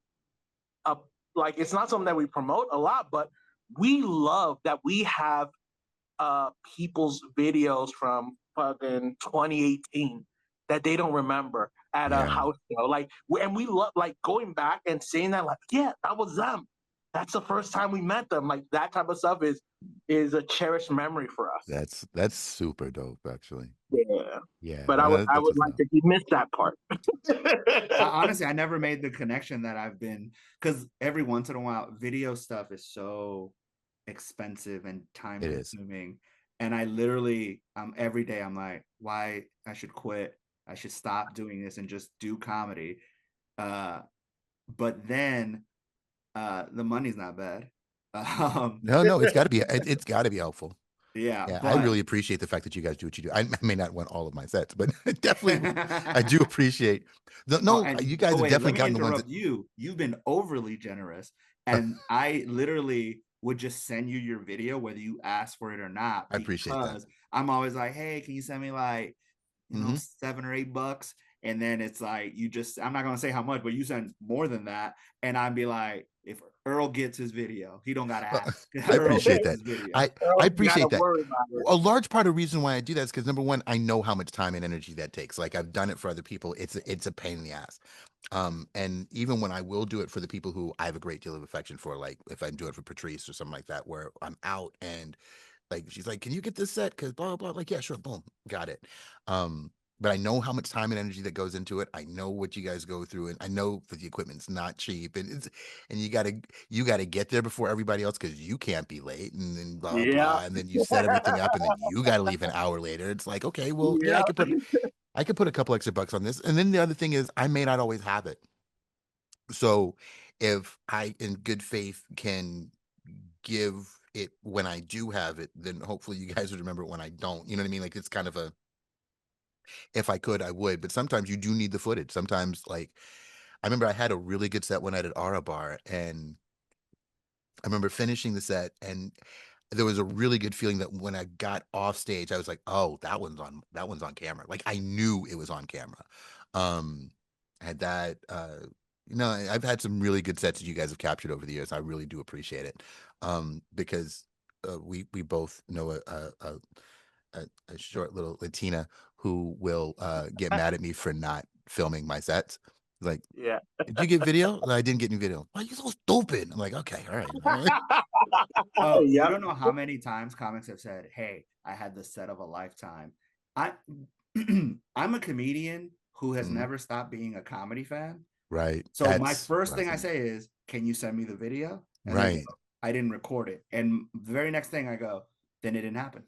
like it's not something that we promote a lot, but we love that we have people's videos from fucking 2018 that they don't remember at a yeah, house show. Like, and we love like going back and saying that, like, yeah, that was them. That's the first time we met them. Like that type of stuff is a cherished memory for us. that's super dope, actually. Yeah. Yeah, But I that's would what's like up. to he missed that part. Honestly, I never made the connection that I've been, because every once in a while, video stuff is so expensive and time It is. consuming. And I literally, every day I'm like, why I should quit I should stop doing this and just do comedy. But then the money's not bad. No, it's got to be it's got to be helpful. Yeah, Yeah, I but really appreciate the fact that you guys do what you do. I may not want all of my sets, but definitely I do appreciate. You guys have wait, let definitely me gotten the ones that interrupt you. You've been overly generous, and I literally would just send you your video whether you ask for it or not, I appreciate that. because I'm always like, hey, can you send me like, Mhm. $7 or $8? And then it's like, I'm not gonna say how much, but you send more than that, and I'd be like, if Earl gets his video, he don't gotta ask. I Earl appreciate gets that. his video. I You gotta appreciate that. worry about it. A large part of the reason why I do that is because number one, I know how much time and energy that takes. Like I've done it for other people. It's a pain in the ass. And even when I will do it for the people who I have a great deal of affection for, like if I do it for Patrice or something like that, where I'm out and like she's like, "Can you get this set?" Because blah blah. Like, yeah, sure, boom, got it. But I know how much time and energy that goes into it. I know what you guys go through, and I know that the equipment's not cheap, and you gotta get there before everybody else because you can't be late, and then blah Yeah. blah, and then you set everything up, and then you gotta leave an hour later. It's like, okay, well, yeah, Yeah. I could put a couple extra bucks on this, and then the other thing is I may not always have it. So if I, in good faith, can give it when I do have it, then hopefully you guys would remember it when I don't. You know what I mean? Like it's kind of a if I could, I would. But sometimes you do need the footage. Sometimes, like I remember I had a really good set one night at Aura Bar, and I remember finishing the set, and there was a really good feeling that when I got off stage, I was like, "Oh, that one's on camera." Like I knew it was on camera. Had that. I've had some really good sets that you guys have captured over the years. I really do appreciate it, because we both know a short little Latina who will get mad at me for not filming my sets. Like, Yeah. did you get video? I didn't get any video. Why are you so stupid? I'm like, okay, all right. Oh, you Yep. don't know how many times comics have said, "Hey, I had the set of a lifetime." I I'm a comedian who has Mhm. never stopped being a comedy fan. Right. So my That's first what I thing I think. say is, "Can you send me the video?" And they go, Right. "I didn't record it." And the very next thing I go, "Then it didn't happen."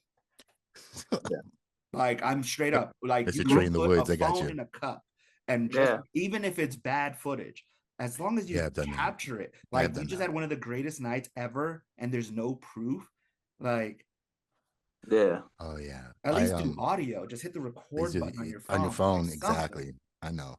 Like I'm straight up. Like That's you your tree can in the put a woods. I got phone you. in a cup, and just Yeah. even if it's bad footage, as long as Yeah, you I've done that. capture it. I have Like we done just that. had one of the greatest nights ever, and there's no proof. Like Yeah. Oh yeah. at least do audio. Just hit the Is record it button on your on your phone. Like phone, something. exactly. I know.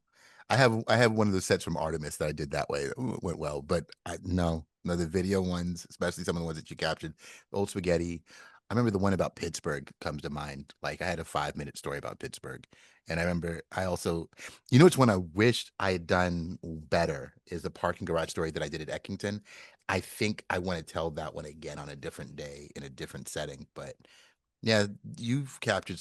I have one of the sets from Artemis that I did that way. That went well, but no, the video ones, especially some of the ones that you captured, Old Spaghetti. I remember the one about Pittsburgh comes to mind. Like I had a 5-minute story about Pittsburgh, and I remember I also, it's one I wished I had done better is the parking garage story that I did at Eckington. I think I want to tell that one again on a different day in a different setting, but yeah, you've captured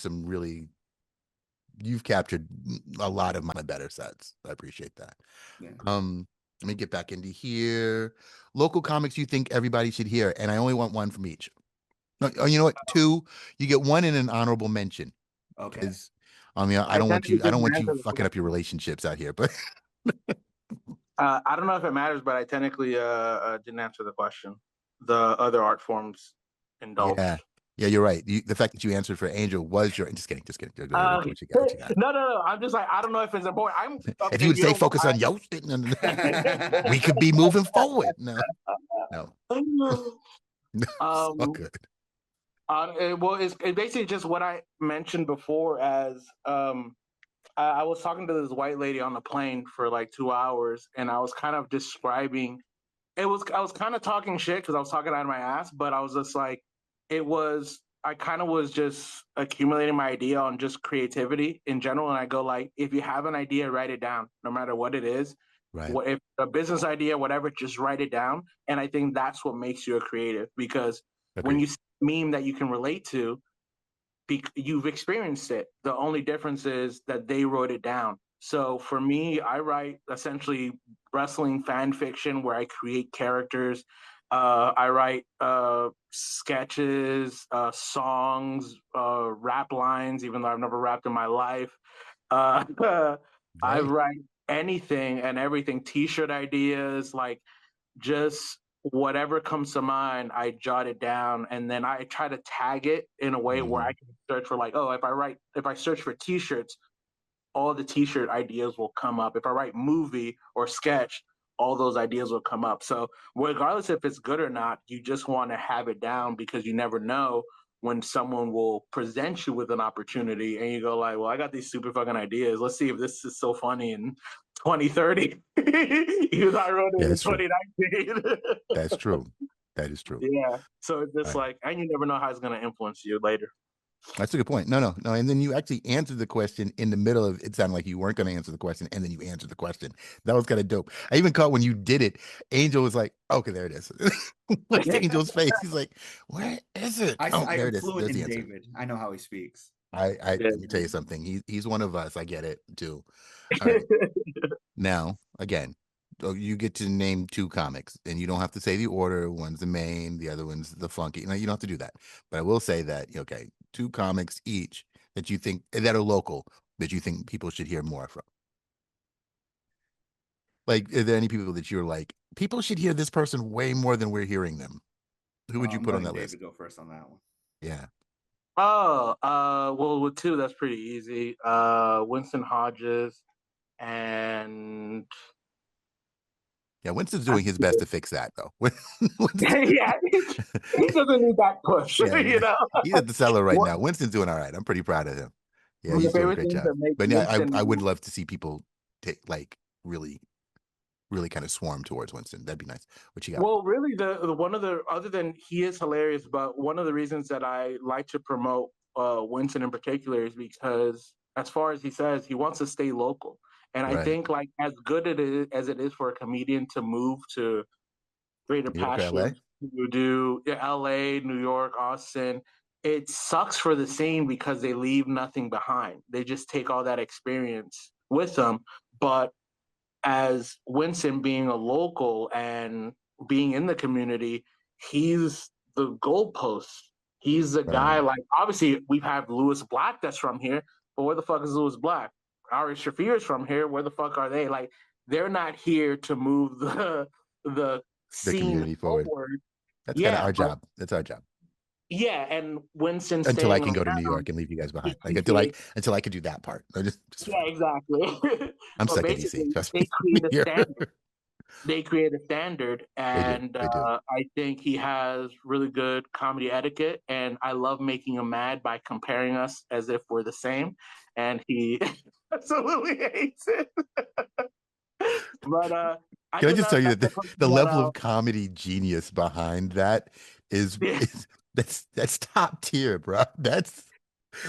a lot of my better sets. I appreciate that. Yeah. Let me get back into here. Local comics you think everybody should hear, and I only want one from each. No, oh, you know what? Two. You get one in an honorable mention Okay. because I mean I I don't tend want to you. I don't didn't want you answer the fucking up your relationships out here. But I don't know if it matters, but I technically didn't answer the question. The other art forms yeah, indulged. yeah, you're right. The fact that you answered for Angel was your. Just kidding. Just kidding. Go ahead. Uh, What you got? What you got? no. I'm just like I don't know if it's important. I'm If you if would you say don't. focus on Yost, we could be moving forward. No, no, it's all um, good. it's basically just what I mentioned before. As I was talking to this white lady on the plane for like 2 hours, and I was kind of describing. I was kind of talking shit because I was talking out of my ass, but I was just like, I kind of was just accumulating my idea on just creativity in general. And I go like, if you have an idea, write it down, no matter what it is. Right. If a business idea, whatever, just write it down. And I think that's what makes you a creative because when Agreed. you see a meme that you can relate to, you've experienced it. The only difference is that they wrote it down. So for me, I write essentially wrestling fan fiction where I create characters. I write sketches, songs, rap lines, even though I've never rapped in my life. I Hey. write anything and everything, t-shirt ideas, like just whatever comes to mind, I jot it down and then I try to tag it in a way where I can search for like, oh, if I search for t-shirts, all the t-shirt ideas will come up. If I write movie or sketch, all those ideas will come up. So regardless if it's good or not, you just want to have it down because you never know when someone will present you with an opportunity and you go like, well, I got these super fucking ideas. Let's see if this is so funny in 2030. Because I wrote it Yeah, in that's true. 2019. That's true. That is true. Yeah. So it's just All right. like, and you never know how it's going to influence you later. That's a good point. No. And then you actually answered the question in the middle of it. Sounded like you weren't going to answer the question, and then you answered the question. That was kind of dope. I even caught when you did it. Angel was like, "Okay, there it is." Look at Angel's face. He's like, "Where is it?" I There it is. fluent There's the in answer. David. I know how he speaks. I Yeah. let me tell you something. He's one of us. I get it too. All right. Now, again, you get to name 2 comics, and you don't have to say the order. One's the main, the other one's the funky. No, you don't have to do that. But I will say that, okay, 2 comics each that you think that are local that you think people should hear more from. Like, are there any people that you're like, people should hear this person way more than we're hearing them? Who would you I'm put on letting that David list? go first on that one. Yeah. Oh, well, with 2, that's pretty easy. Winston Hodges and Yeah, Winston's doing his best to fix that, though. yeah, he doesn't need that push, Yeah, you know. he's at the cellar right What now. Winston's doing all right. I'm pretty proud of him. Yeah, one of he's the doing a favorite great things job. that make But yeah, Winston I would love to see people take like really kind of swarm towards Winston. That'd be nice. What you got? well, really, the one of the other than he is hilarious, but one of the reasons that I like to promote Winston in particular is because, as far as he says, he wants to stay local, and I Right. think like as good as it is for a comedian to move to greater New York or LA? pastures, you do LA, New York, Austin. It sucks for the scene because they leave nothing behind. They just take all that experience with them, but as Winston being a local and being in the community, he's the goalpost. He's the guy. Right. Like obviously, we've had Lewis Black that's from here, but where the fuck is Lewis Black? Ari Shafir's from here. Where the fuck are they? Like they're not here to move the The scene community forward. forward. That's kind of Yeah, our but job. That's our job. yeah, and Winston Until I staying can go to New around, York and leave you guys behind. he Like creates. until I can do that part. No, just Yeah, exactly. I'm But stuck in DC. basically, Trust they me. create a Here. standard. They create a standard, They do. and They do. I think he has really good comedy etiquette. And I love making him mad by comparing us as if we're the same, and he absolutely hates it. But I Can I think just tell you that's that the person the that level of comedy genius behind that is yeah. that's top tier, bro. That's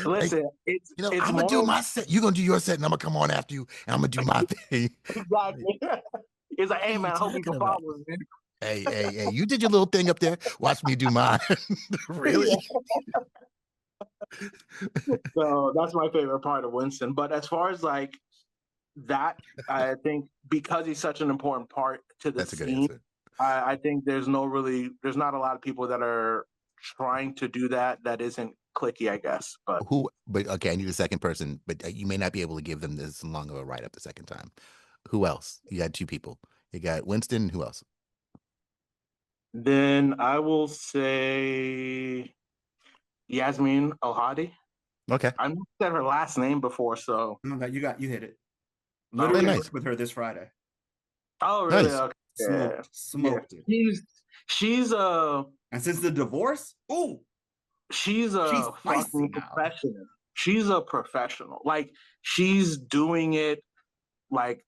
like, Listen, it's I'm gonna do more my set. You're gonna do your set, and I'm gonna come on after you, and I'm gonna do my thing. exactly. It's like, What hey are you man, I hope talking people about? follow me. Hey, you did your little thing up there. Watch me do mine. Really? So that's my favorite part of Winston. But as far as like that, I think because he's such an important part to the That's a good scene, answer. I think there's not a lot of people that are trying to do that isn't clicky, I guess. But But okay, I need a second person, but you may not be able to give them this long of a write up the second time. Who else? You got 2 people. You got Winston. Who else? then I will say Yasmin Al-Hadi. Okay. I never said her last name before, so No, you hit it. okay. Literally nice. worked with her this Friday. Oh, really? Nice. Okay. Yeah. Smoked it. She's And since the divorce, she's she's a feisty fucking now. professional. She's a professional. Like she's doing it like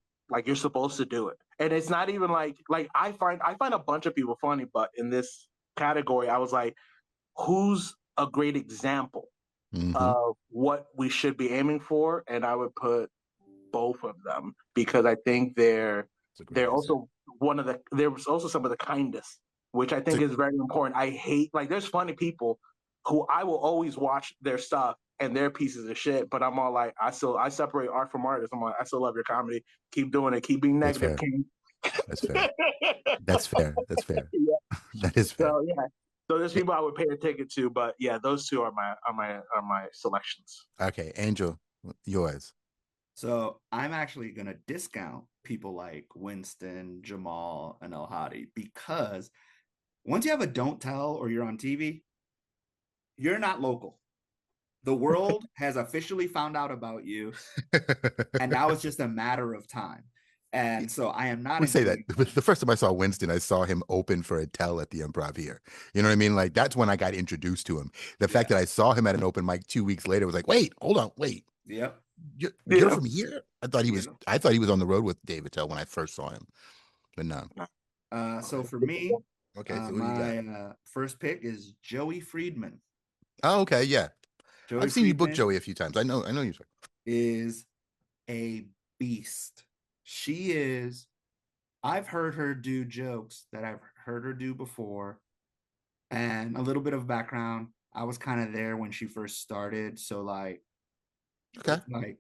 you're supposed to do it. And it's not even like I find a bunch of people funny, but in this category, I was like, who's a great example of what we should be aiming for? And I would put both of them because I think they're also there's also some of the kindest, which I think is very important. I hate like there's funny people who I will always watch their stuff and they're pieces of shit, but I'm all like I separate art from artists. I'm like I still love your comedy. Keep doing it. Keep being negative, King. That's fair. That's fair. That's fair. Yeah. That is fair. So yeah. So there's people I would pay a ticket to, but yeah, those 2 are my selections. Okay, Angel, yours. So I'm actually gonna discount people like Winston, Jamal, and El Hadi because once you have a don't tell or you're on TV, you're not local. The world has officially found out about you, and now it's just a matter of time. And so I am not. We say that the first time I saw Winston, I saw him open for Attell at the Improv here. You know what I mean? Like that's when I got introduced to him. The fact that I saw him at an open mic 2 weeks later was like, wait, hold on, wait. Yep. You're from here? I thought he was. I thought he was on the road with Dave Attell when I first saw him, but no. So for me, okay, so my first pick is Joey Friedman. Oh, okay, yeah. Joey I've seen you book Friedman Joey a few times. I know you. Is a beast. She is. I've heard her do jokes that I've heard her do before, and a little bit of background. I was kind of there when she first started, so like, okay,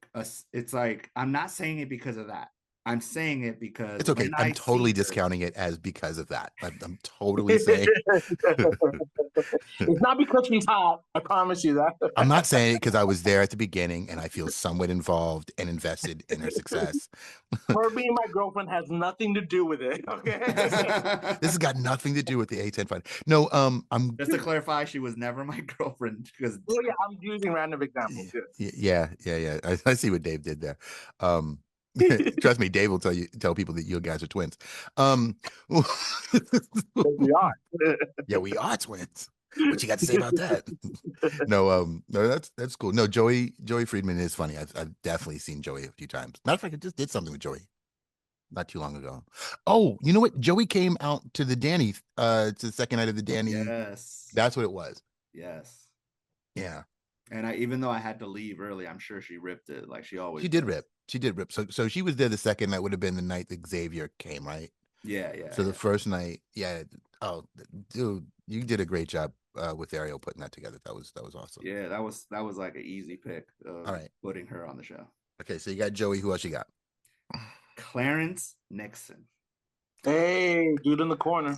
it's like I'm not saying it because of that. I'm saying it because it's okay. I'm totally discounting it as because of that. I'm totally saying it's not because she's hot. I promise you that. I'm not saying it because I was there at the beginning and I feel somewhat involved and invested in her success. Her being my girlfriend has nothing to do with it. Okay, this has got nothing to do with the A10 fund. No, I'm just to clarify, she was never my girlfriend because. Oh yeah, I'm using random examples. Yeah. I see what Dave did there. Trust me, Dave will tell people that you guys are twins. We are. Yeah, we are twins. What you got to say about that? No, that's cool. No, Joey Friedman is funny. I've definitely seen Joey a few times. Matter of fact, I just did something with Joey not too long ago. Oh, you know what? Joey came out to the Danny, to the second night of the Danny. Yes, that's what it was. Yes. Yeah. And even though I had to leave early, I'm sure she ripped it like she always. She did rip. So she was there the second night. Would have been the night that Xavier came, right? Yeah. So the first night, yeah. Oh, dude, you did a great job with Ariel putting that together. That was awesome. Yeah, that was like an easy pick. All right, putting her on the show. Okay, so you got Joey. Who else you got? Clarence Nixon. Hey, dude in the corner.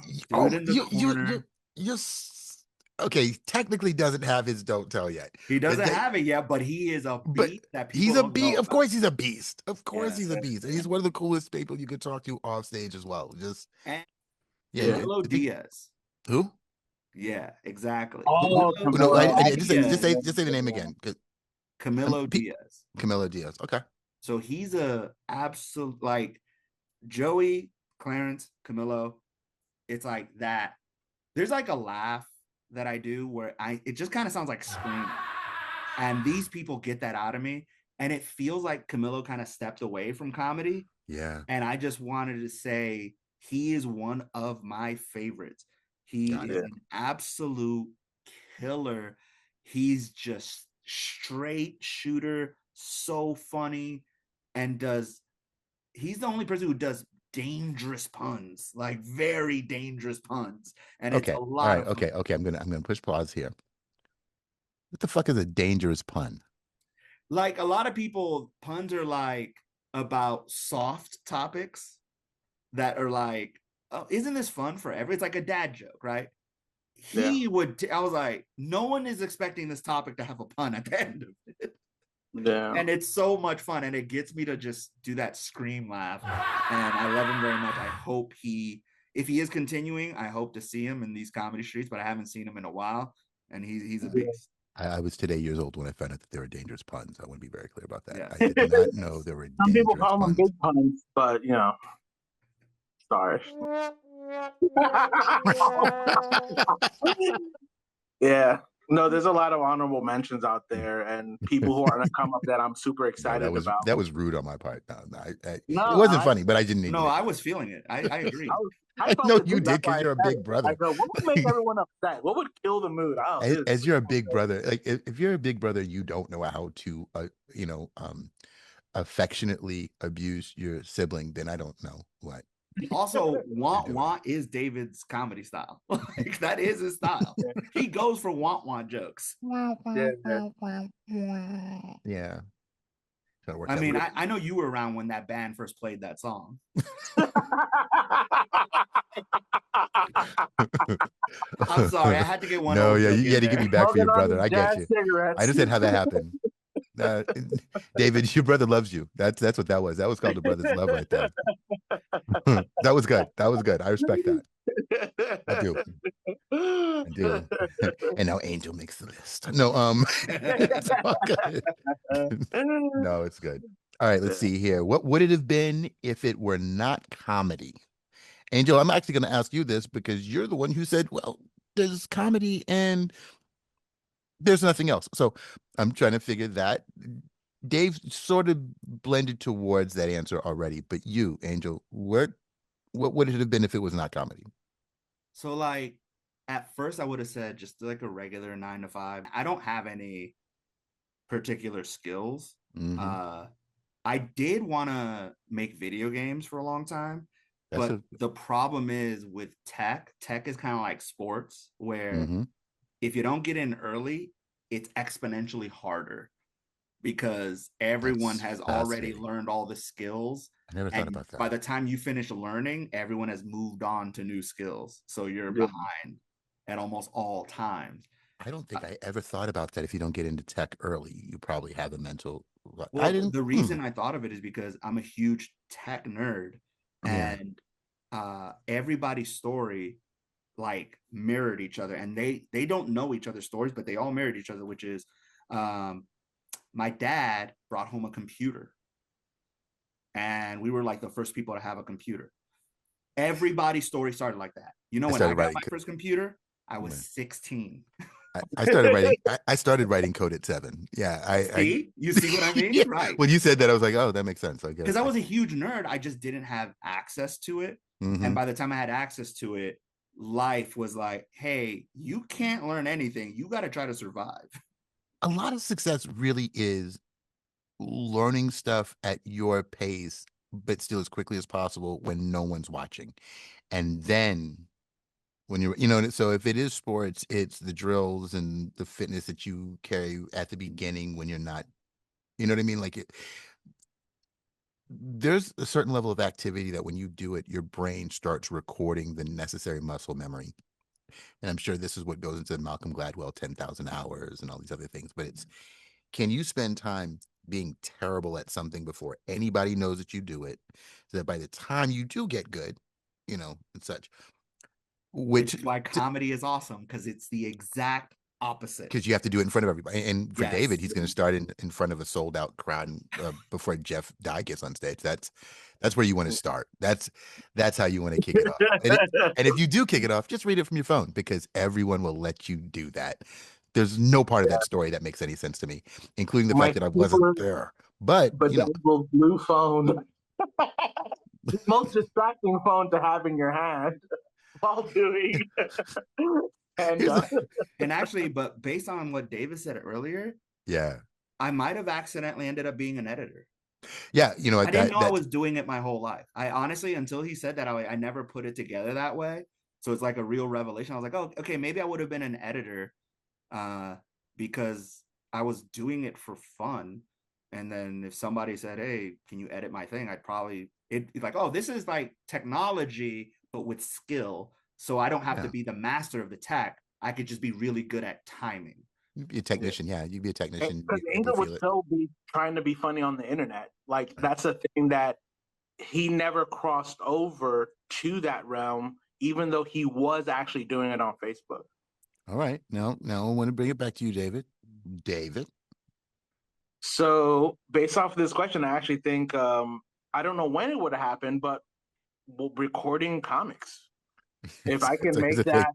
You're okay. Technically, doesn't have his don't tell yet. He doesn't have it yet, but he is a beast. He's a beast. Of course, he's a beast. Of course, he's a beast, and he's one of the coolest people you could talk to off stage as well. Camilo Diaz. Who? Yeah, exactly. No, just say the name again. Camilo Diaz. Camilo Diaz. Okay. So he's a absolute like Joey, Clarence, Camilo. It's like that. There's like a laugh that I do where it just kind of sounds like screaming. And these people get that out of me. And it feels like Camilo kind of stepped away from comedy. Yeah. And I just wanted to say he is one of my favorites. He is an absolute killer. He's just straight shooter, so funny, and he's the only person who does dangerous puns, like very dangerous puns. And it's a lot of fun. Okay. I'm gonna push pause here. What the fuck is a dangerous pun? Like a lot of people, puns are like about soft topics that are like, oh, isn't this fun forever? It's like a dad joke, right? I was like, no one is expecting this topic to have a pun at the end of it. Yeah. And it's so much fun, and it gets me to just do that scream laugh. And I love him very much. I hope if he is continuing, I hope to see him in these comedy streets, but I haven't seen him in a while, and he's a beast. I was today years old when I found out that there were dangerous puns. I want to be very clear about that. Yeah. I did not know there were some dangerous people call them big puns, but sorry. Yeah. No, there's a lot of honorable mentions out there and people who are going to come up that I'm super excited about. That was rude on my part. It wasn't funny, but I didn't need I was feeling it. I agree. I know you did because you're a big brother. I go, what would make everyone upset? What would kill the mood? As you're a big brother, like if you're a big brother, you don't know how to, affectionately abuse your sibling, then I don't know what. Also, want is David's comedy style. Like that is his style. He goes for want jokes. Yeah. I mean, I know you were around when that band first played that song. I'm sorry, I had to get one. No, yeah, you had to get me back for your brother. I get you. Cigarettes. I understand how that happened. David, your brother loves you. That's what that was. That was called the brother's love right there. That was good. I respect that. I do. I do. And now Angel makes the list. No, it's all good. No, it's good. All right, let's see here. What would it have been if it were not comedy? Angel, I'm actually going to ask you this because you're the one who said, well, there's comedy and there's nothing else. So I'm trying to figure that. Dave sort of blended towards that answer already, but you, Angel, what would it have been if it was not comedy? So like at first I would have said just like a regular 9 to 5. I don't have any particular skills. Mhm. I did want to make video games for a long time, That's but the problem is with tech is kind of like sports where Mhm. if you don't get in early, it's exponentially harder because everyone That's has already fascinating. learned all the skills. I never thought And about by that. the time you finish learning, everyone has moved on to new skills. So you're Yeah. behind at almost all times. I don't think I ever thought about that. If you don't get into tech early, you probably have a mental. I Well, didn't. the reason I thought of it is because I'm a huge tech nerd, Yeah. and everybody's story like mirrored each other, and they don't know each other's stories, but they all mirrored each other, which is my dad brought home a computer, and we were like the first people to have a computer. Everybody's story started like that. You know, I when I started got writing. my first computer, I was Right. 16. I started writing. I started writing code at 7. Yeah. See, you see what I mean? Yeah. Right. When you said that, I was like, oh, that makes sense. I guess. Because I was a huge nerd. I just didn't have access to it. And by the time I had access to it, life was like, hey, you can't learn anything. You got to try to survive. A lot of success really is learning stuff at your pace, but still as quickly as possible when no one's watching. And then when so if it is sports, it's the drills and the fitness that you carry at the beginning when you're not, you know what I mean? Like there's a certain level of activity that when you do it, your brain starts recording the necessary muscle memory. And I'm sure this is what goes into Malcolm Gladwell 10,000 hours and all these other things. But it's, can you spend time being terrible at something before anybody knows that you do it, so that by the time you do get good, and such, Which which is why comedy is awesome, because it's the exact opposite. because you have to do it in front of everybody. And for Yes. David, he's going to start in front of a sold out crowd before Jeff Dye gets on stage. That's where you want to start. That's how you want to kick it off. And if you do kick it off, just read it from your phone, because everyone will let you do that. There's no part of that story that makes any sense to me, including the My fact that I wasn't there. But bedazzled blue phone, the most distracting phone to have in your hand while doing and and actually, but based on what David said earlier, yeah, I might have accidentally ended up being an editor. Yeah, I didn't know I was doing it my whole life. I honestly, until he said that, I never put it together that way. So it's like a real revelation. I was like, oh, okay, maybe I would have been an editor because I was doing it for fun. And then if somebody said, hey, can you edit my thing? I'd probably, it's like, oh, this is like technology, but with skill. So I don't have to be the master of the tech. I could just be really good at timing. You'd be a technician. Yeah, you'd be a technician. because Angel would still be trying to be funny on the internet. Like that's a thing that he never crossed over to that realm, even though he was actually doing it on Facebook. All right. Now I want to bring it back to you, David. So based off of this question, I actually think I don't know when it would have happened, but recording comics. If I can make that.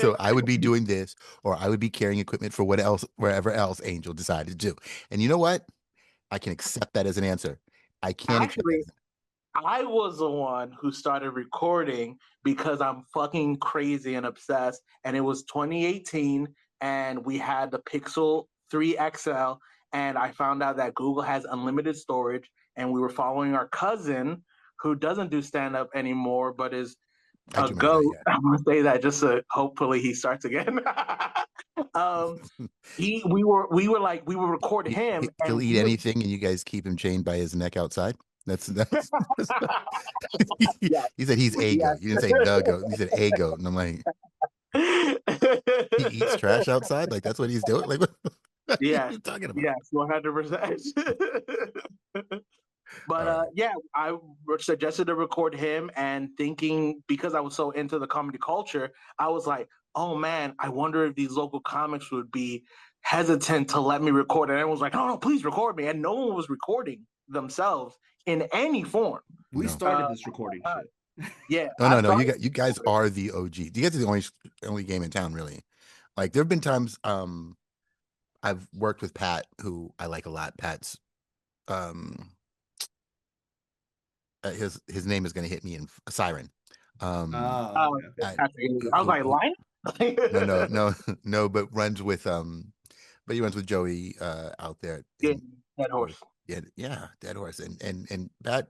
So I would be doing this, or I would be carrying equipment for wherever else Angel decided to do. And you know what? I can accept that as an answer. I can't actually. I was the one who started recording because I'm fucking crazy and obsessed. And it was 2018, and we had the Pixel 3 XL, and I found out that Google has unlimited storage, and we were following our cousin who doesn't do stand-up anymore, but is a goat. I'm gonna say that just so hopefully he starts again. we would record him. He'll eat anything, and you guys keep him chained by his neck outside. That's He said he's a goat. You didn't say the goat. You said a goat, and I'm like, he eats trash outside. Like that's what he's doing. Like, what are you talking about? Yes, 100%. But I suggested to record him, and thinking because I was so into the comedy culture, I was like, oh man, I wonder if these local comics would be hesitant to let me record. And everyone was like, no, please record me. And no one was recording themselves in any form. We No. started this recording shit. Yeah. No, I no, no. started- You guys are the OG. You guys are the only game in town, really. Like there have been times I've worked with Pat, who I like a lot. Pat's his name is going to hit me in Siren. Oh, okay. I was like, line? No, but runs with but he runs with Joey out there. Yeah, in- Dead Horse. yeah, Dead Horse, and Pat.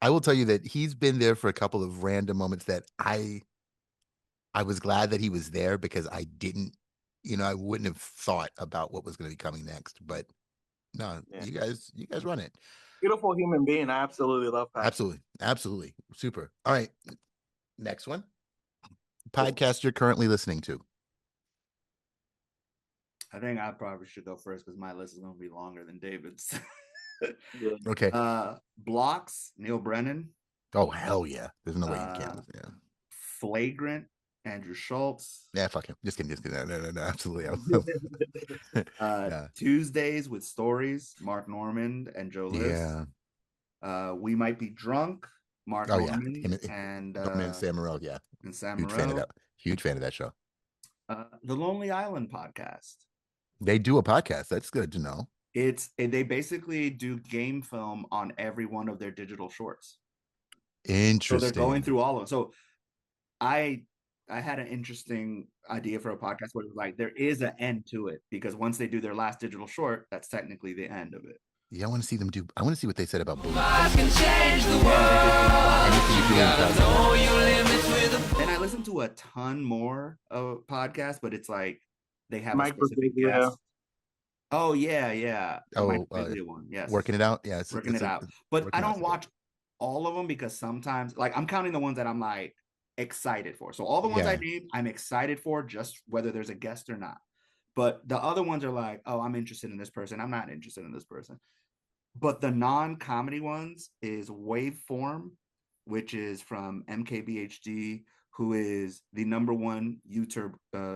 I will tell you that he's been there for a couple of random moments that I was glad that he was there because I didn't, I wouldn't have thought about what was going to be coming next. But no, Yeah. you guys run it. Beautiful human being. I absolutely love Pat. Absolutely, super. All right, next one. Podcast you're currently listening to. I think I probably should go first because my list is going to be longer than David's. Yeah. Okay. Blocks, Neil Brennan. Oh hell yeah! There's no way you can't. Yeah. Flagrant, Andrew Schultz. Yeah, fuck him. Just kidding. No, absolutely. Yeah. Tuesdays with Stories, Mark Normand and Joe List. Yeah. We Might Be Drunk, Mark Normand and Norman and Sam Morril. Yeah. And Sam Huge fan of that. Huge fan of that show. The Lonely Island podcast. They do a podcast. That's good to know. They basically do game film on every one of their digital shorts. Interesting. So they're going through all of them. So I had an interesting idea for a podcast where it was like there is an end to it because once they do their last digital short, that's technically the end of it. Yeah, I want to see them do. I want to see what they said about bullying. And I listen to a ton more of podcasts, but it's like they have Mike a specific Birbiglia. guest. Oh yeah. Oh, one. Yes. Working it out. Yeah, Working it out. But I don't watch all of them because sometimes, like, I'm counting the ones that I'm like excited for. So all the ones I named, I'm excited for, just whether there's a guest or not. But the other ones are like, oh, I'm interested in this person. I'm not interested in this person. But the non-comedy ones is Waveform, which is from MKBHD, who is the #1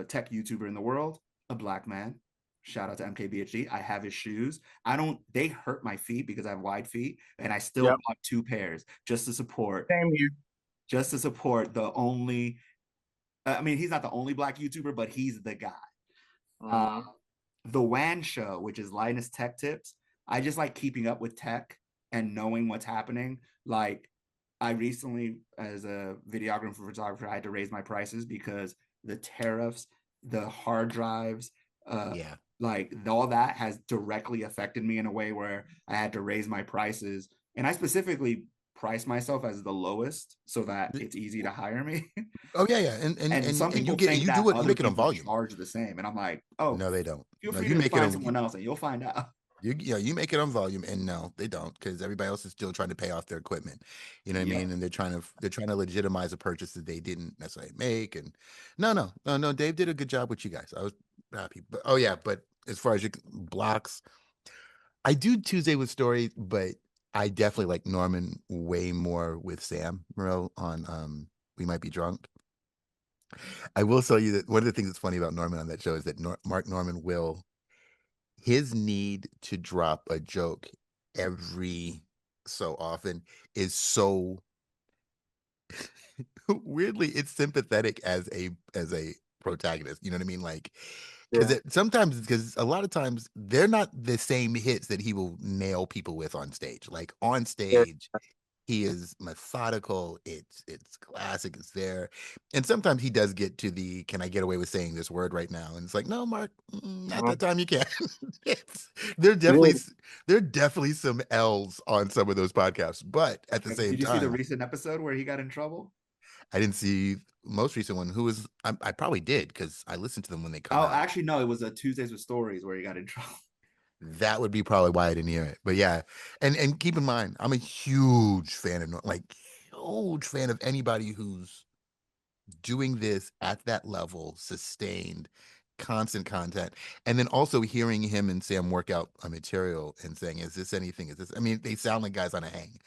tech YouTuber in the world, a black man. Shout out to MKBHD. I have his shoes. They hurt my feet because I have wide feet, and I still bought 2 pairs just to support. Same here. Just to support the only, he's not the only black YouTuber, but he's the guy. The WAN show, which is Linus Tech Tips. I just like keeping up with tech and knowing what's happening. Like, I recently, as a videographer, photographer, I had to raise my prices because the tariffs, the hard drives, like all that has directly affected me in a way where I had to raise my prices. And I specifically price myself as the lowest so that it's easy to hire me. Oh yeah. And some people think that you make it on volume. Charge the same, and I'm like, oh no, they don't. Feel free to find someone else, and you'll find out. You make it on volume, and no, they don't, because everybody else is still trying to pay off their equipment. You know what I mean? And they're trying to legitimize a purchase that they didn't necessarily make. And no, Dave did a good job with you guys. I was happy. But but as far as your blocks, I do Tuesday with Story, but I definitely like Norman way more with Sam Morril on We Might Be Drunk. I will tell you that one of the things that's funny about Norman on that show is that Mark Norman his need to drop a joke every so often is so weirdly, it's sympathetic as a protagonist. You know what I mean? Like, because a lot of times they're not the same hits that he will nail people with on stage. Like on stage, he is methodical. It's classic. It's there. And sometimes he does get to the, can I get away with saying this word right now? And it's like, no, Mark, not that time you can. There are definitely some L's on some of those podcasts. But at the same time. Did you see the recent episode where he got in trouble? I didn't see most recent one. Who was, I probably did because I listened to them when they come out. Oh, actually, no, it was a Tuesdays with Stories where he got in trouble. That would be probably why I didn't hear it. But yeah, and keep in mind, I'm a huge fan of anybody who's doing this at that level, sustained, constant content, and then also hearing him and Sam work out a material and saying, "Is this anything? Is this?" I mean, they sound like guys on a hang,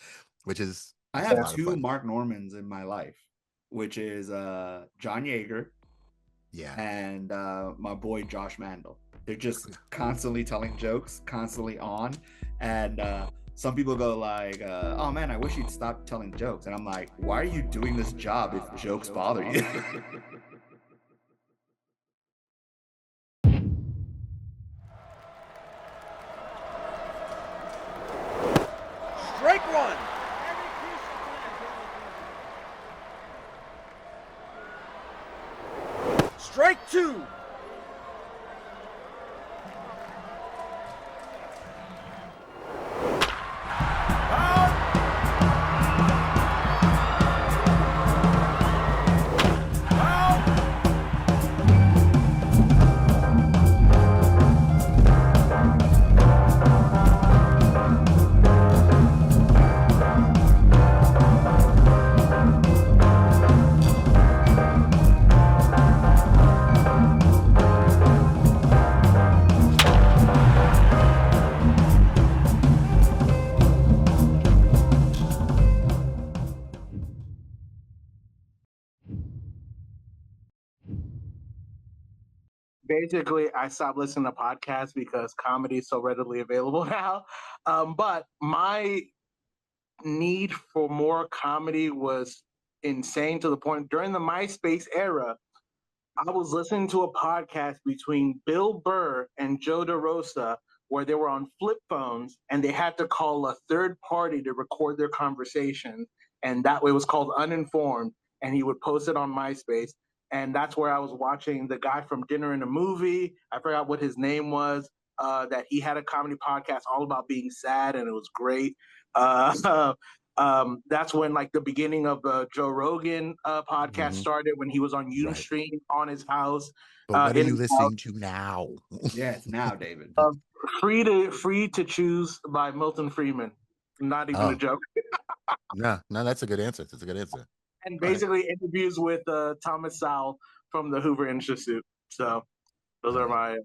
which is. I have 2 Mark Normans in my life, which is John Yeager Yeah. and my boy Josh Mandel. They're just constantly telling jokes, constantly on, and some people go like, "Oh man, I wish you'd stop telling jokes," and I'm like, "Why are you doing this job if jokes bother you?" Strike one. Strike two. Basically, I stopped listening to podcasts because comedy is so readily available now. But my need for more comedy was insane to the point during the MySpace era. I was listening to a podcast between Bill Burr and Joe DeRosa where they were on flip phones and they had to call a third party to record their conversation. And that way it was called Uninformed. And he would post it on MySpace. And that's where I was watching the guy from Dinner and a Movie. I forgot what his name was. That he had a comedy podcast all about being sad, and it was great. Uh, that's when like the beginning of the Joe Rogan podcast started when he was on Ustream on his house. But what are in you his listening to now? Yeah, it's now, David. house. Free to Choose by Milton Friedman. Not even a Oh. joke. No, that's a good answer. That's a good answer. And basically interviews with Thomas Sowell from the Hoover Institute. So those are my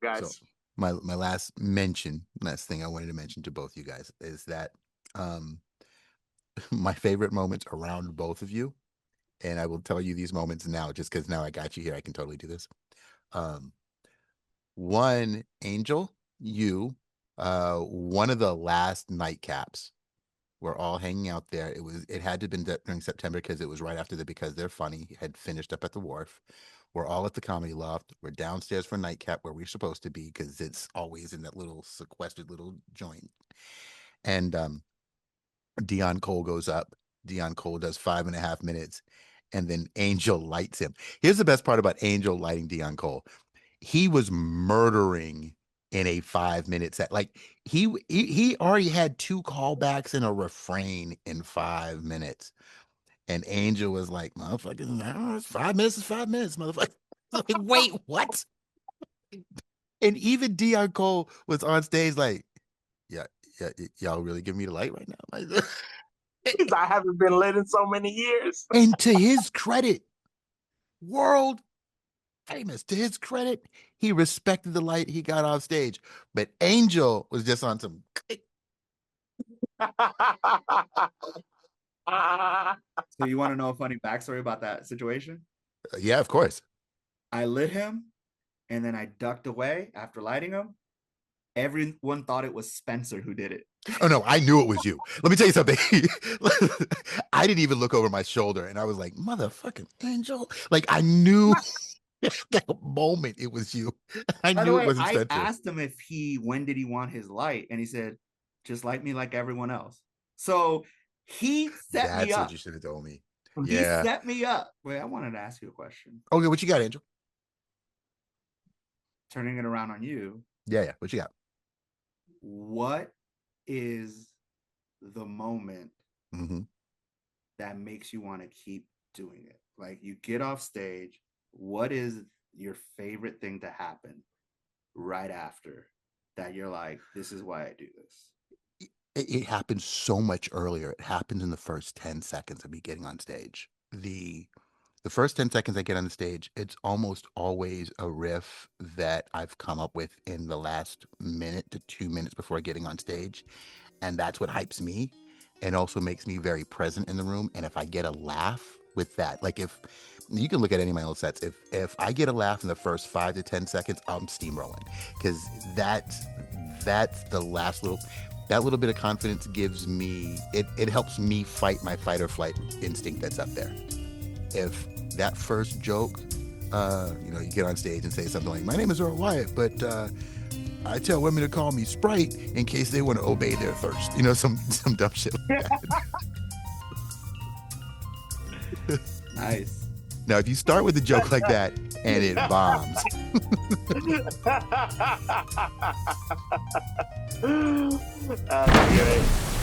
guys. So my last thing I wanted to mention to both you guys is that my favorite moments around both of you, and I will tell you these moments now just because now I got you here, I can totally do this. One, Angel, you, one of the last nightcaps. We're all hanging out there. It had to have been during September because it was right after the Because They're Funny had finished up at the Wharf. We're all at the Comedy Loft. We're downstairs for nightcap where we're supposed to be because it's always in that little sequestered little joint. And Dion Cole goes up. Dion Cole does 5.5 minutes, and then Angel lights him. Here's the best part about Angel lighting Dion Cole. He was murdering in a 5-minute set. Like he already had 2 callbacks and a refrain in 5 minutes. And Angel was like, motherfucker, it's 5 minutes is 5 minutes, motherfucker. Like, wait, what? And even Dion Cole was on stage like, yeah, y'all really give me the light right now? Like, Because I haven't been lit in so many years. and to his credit, world famous, to his credit, he respected the light he got off stage. But Angel was just on some. So you want to know a funny backstory about that situation? Yeah, of course. I lit him, and then I ducked away after lighting him. Everyone thought it was Spencer who did it. Oh no, I knew it was you. Let me tell you something. I didn't even look over my shoulder, and I was like, "Motherfucking Angel!" Like I knew that moment it was you. I By the knew way, it wasn't I Spencer. asked him when did he want his light, and he said, "Just light me like everyone else." So he set me That's up. what you should have told me. He Yeah. set me up. Wait, I wanted to ask you a question. Okay, what you got, Angel? Turning it around on you. Yeah. What you got? What is the moment that makes you want to keep doing it? Like you get off stage, what is your favorite thing to happen right after that you're like, this is why I do this? It happens so much earlier. It happens in the first 10 seconds of me getting on stage. The first 10 seconds I get on the stage, it's almost always a riff that I've come up with in the last minute to 2 minutes before getting on stage. And that's what hypes me and also makes me very present in the room. And if I get a laugh with that. Like if you can look at any of my old sets, if I get a laugh in the first 5 to 10 seconds, I'm steamrolling, because that's the last that little bit of confidence gives me, it helps me fight my fight or flight instinct that's up there. If that first joke, you get on stage and say something like, "My name is Earl Wyatt, but I tell women to call me Sprite in case they want to obey their thirst." Some dumb shit like that. Nice. Now, if you start with a joke like that and it bombs, That's great.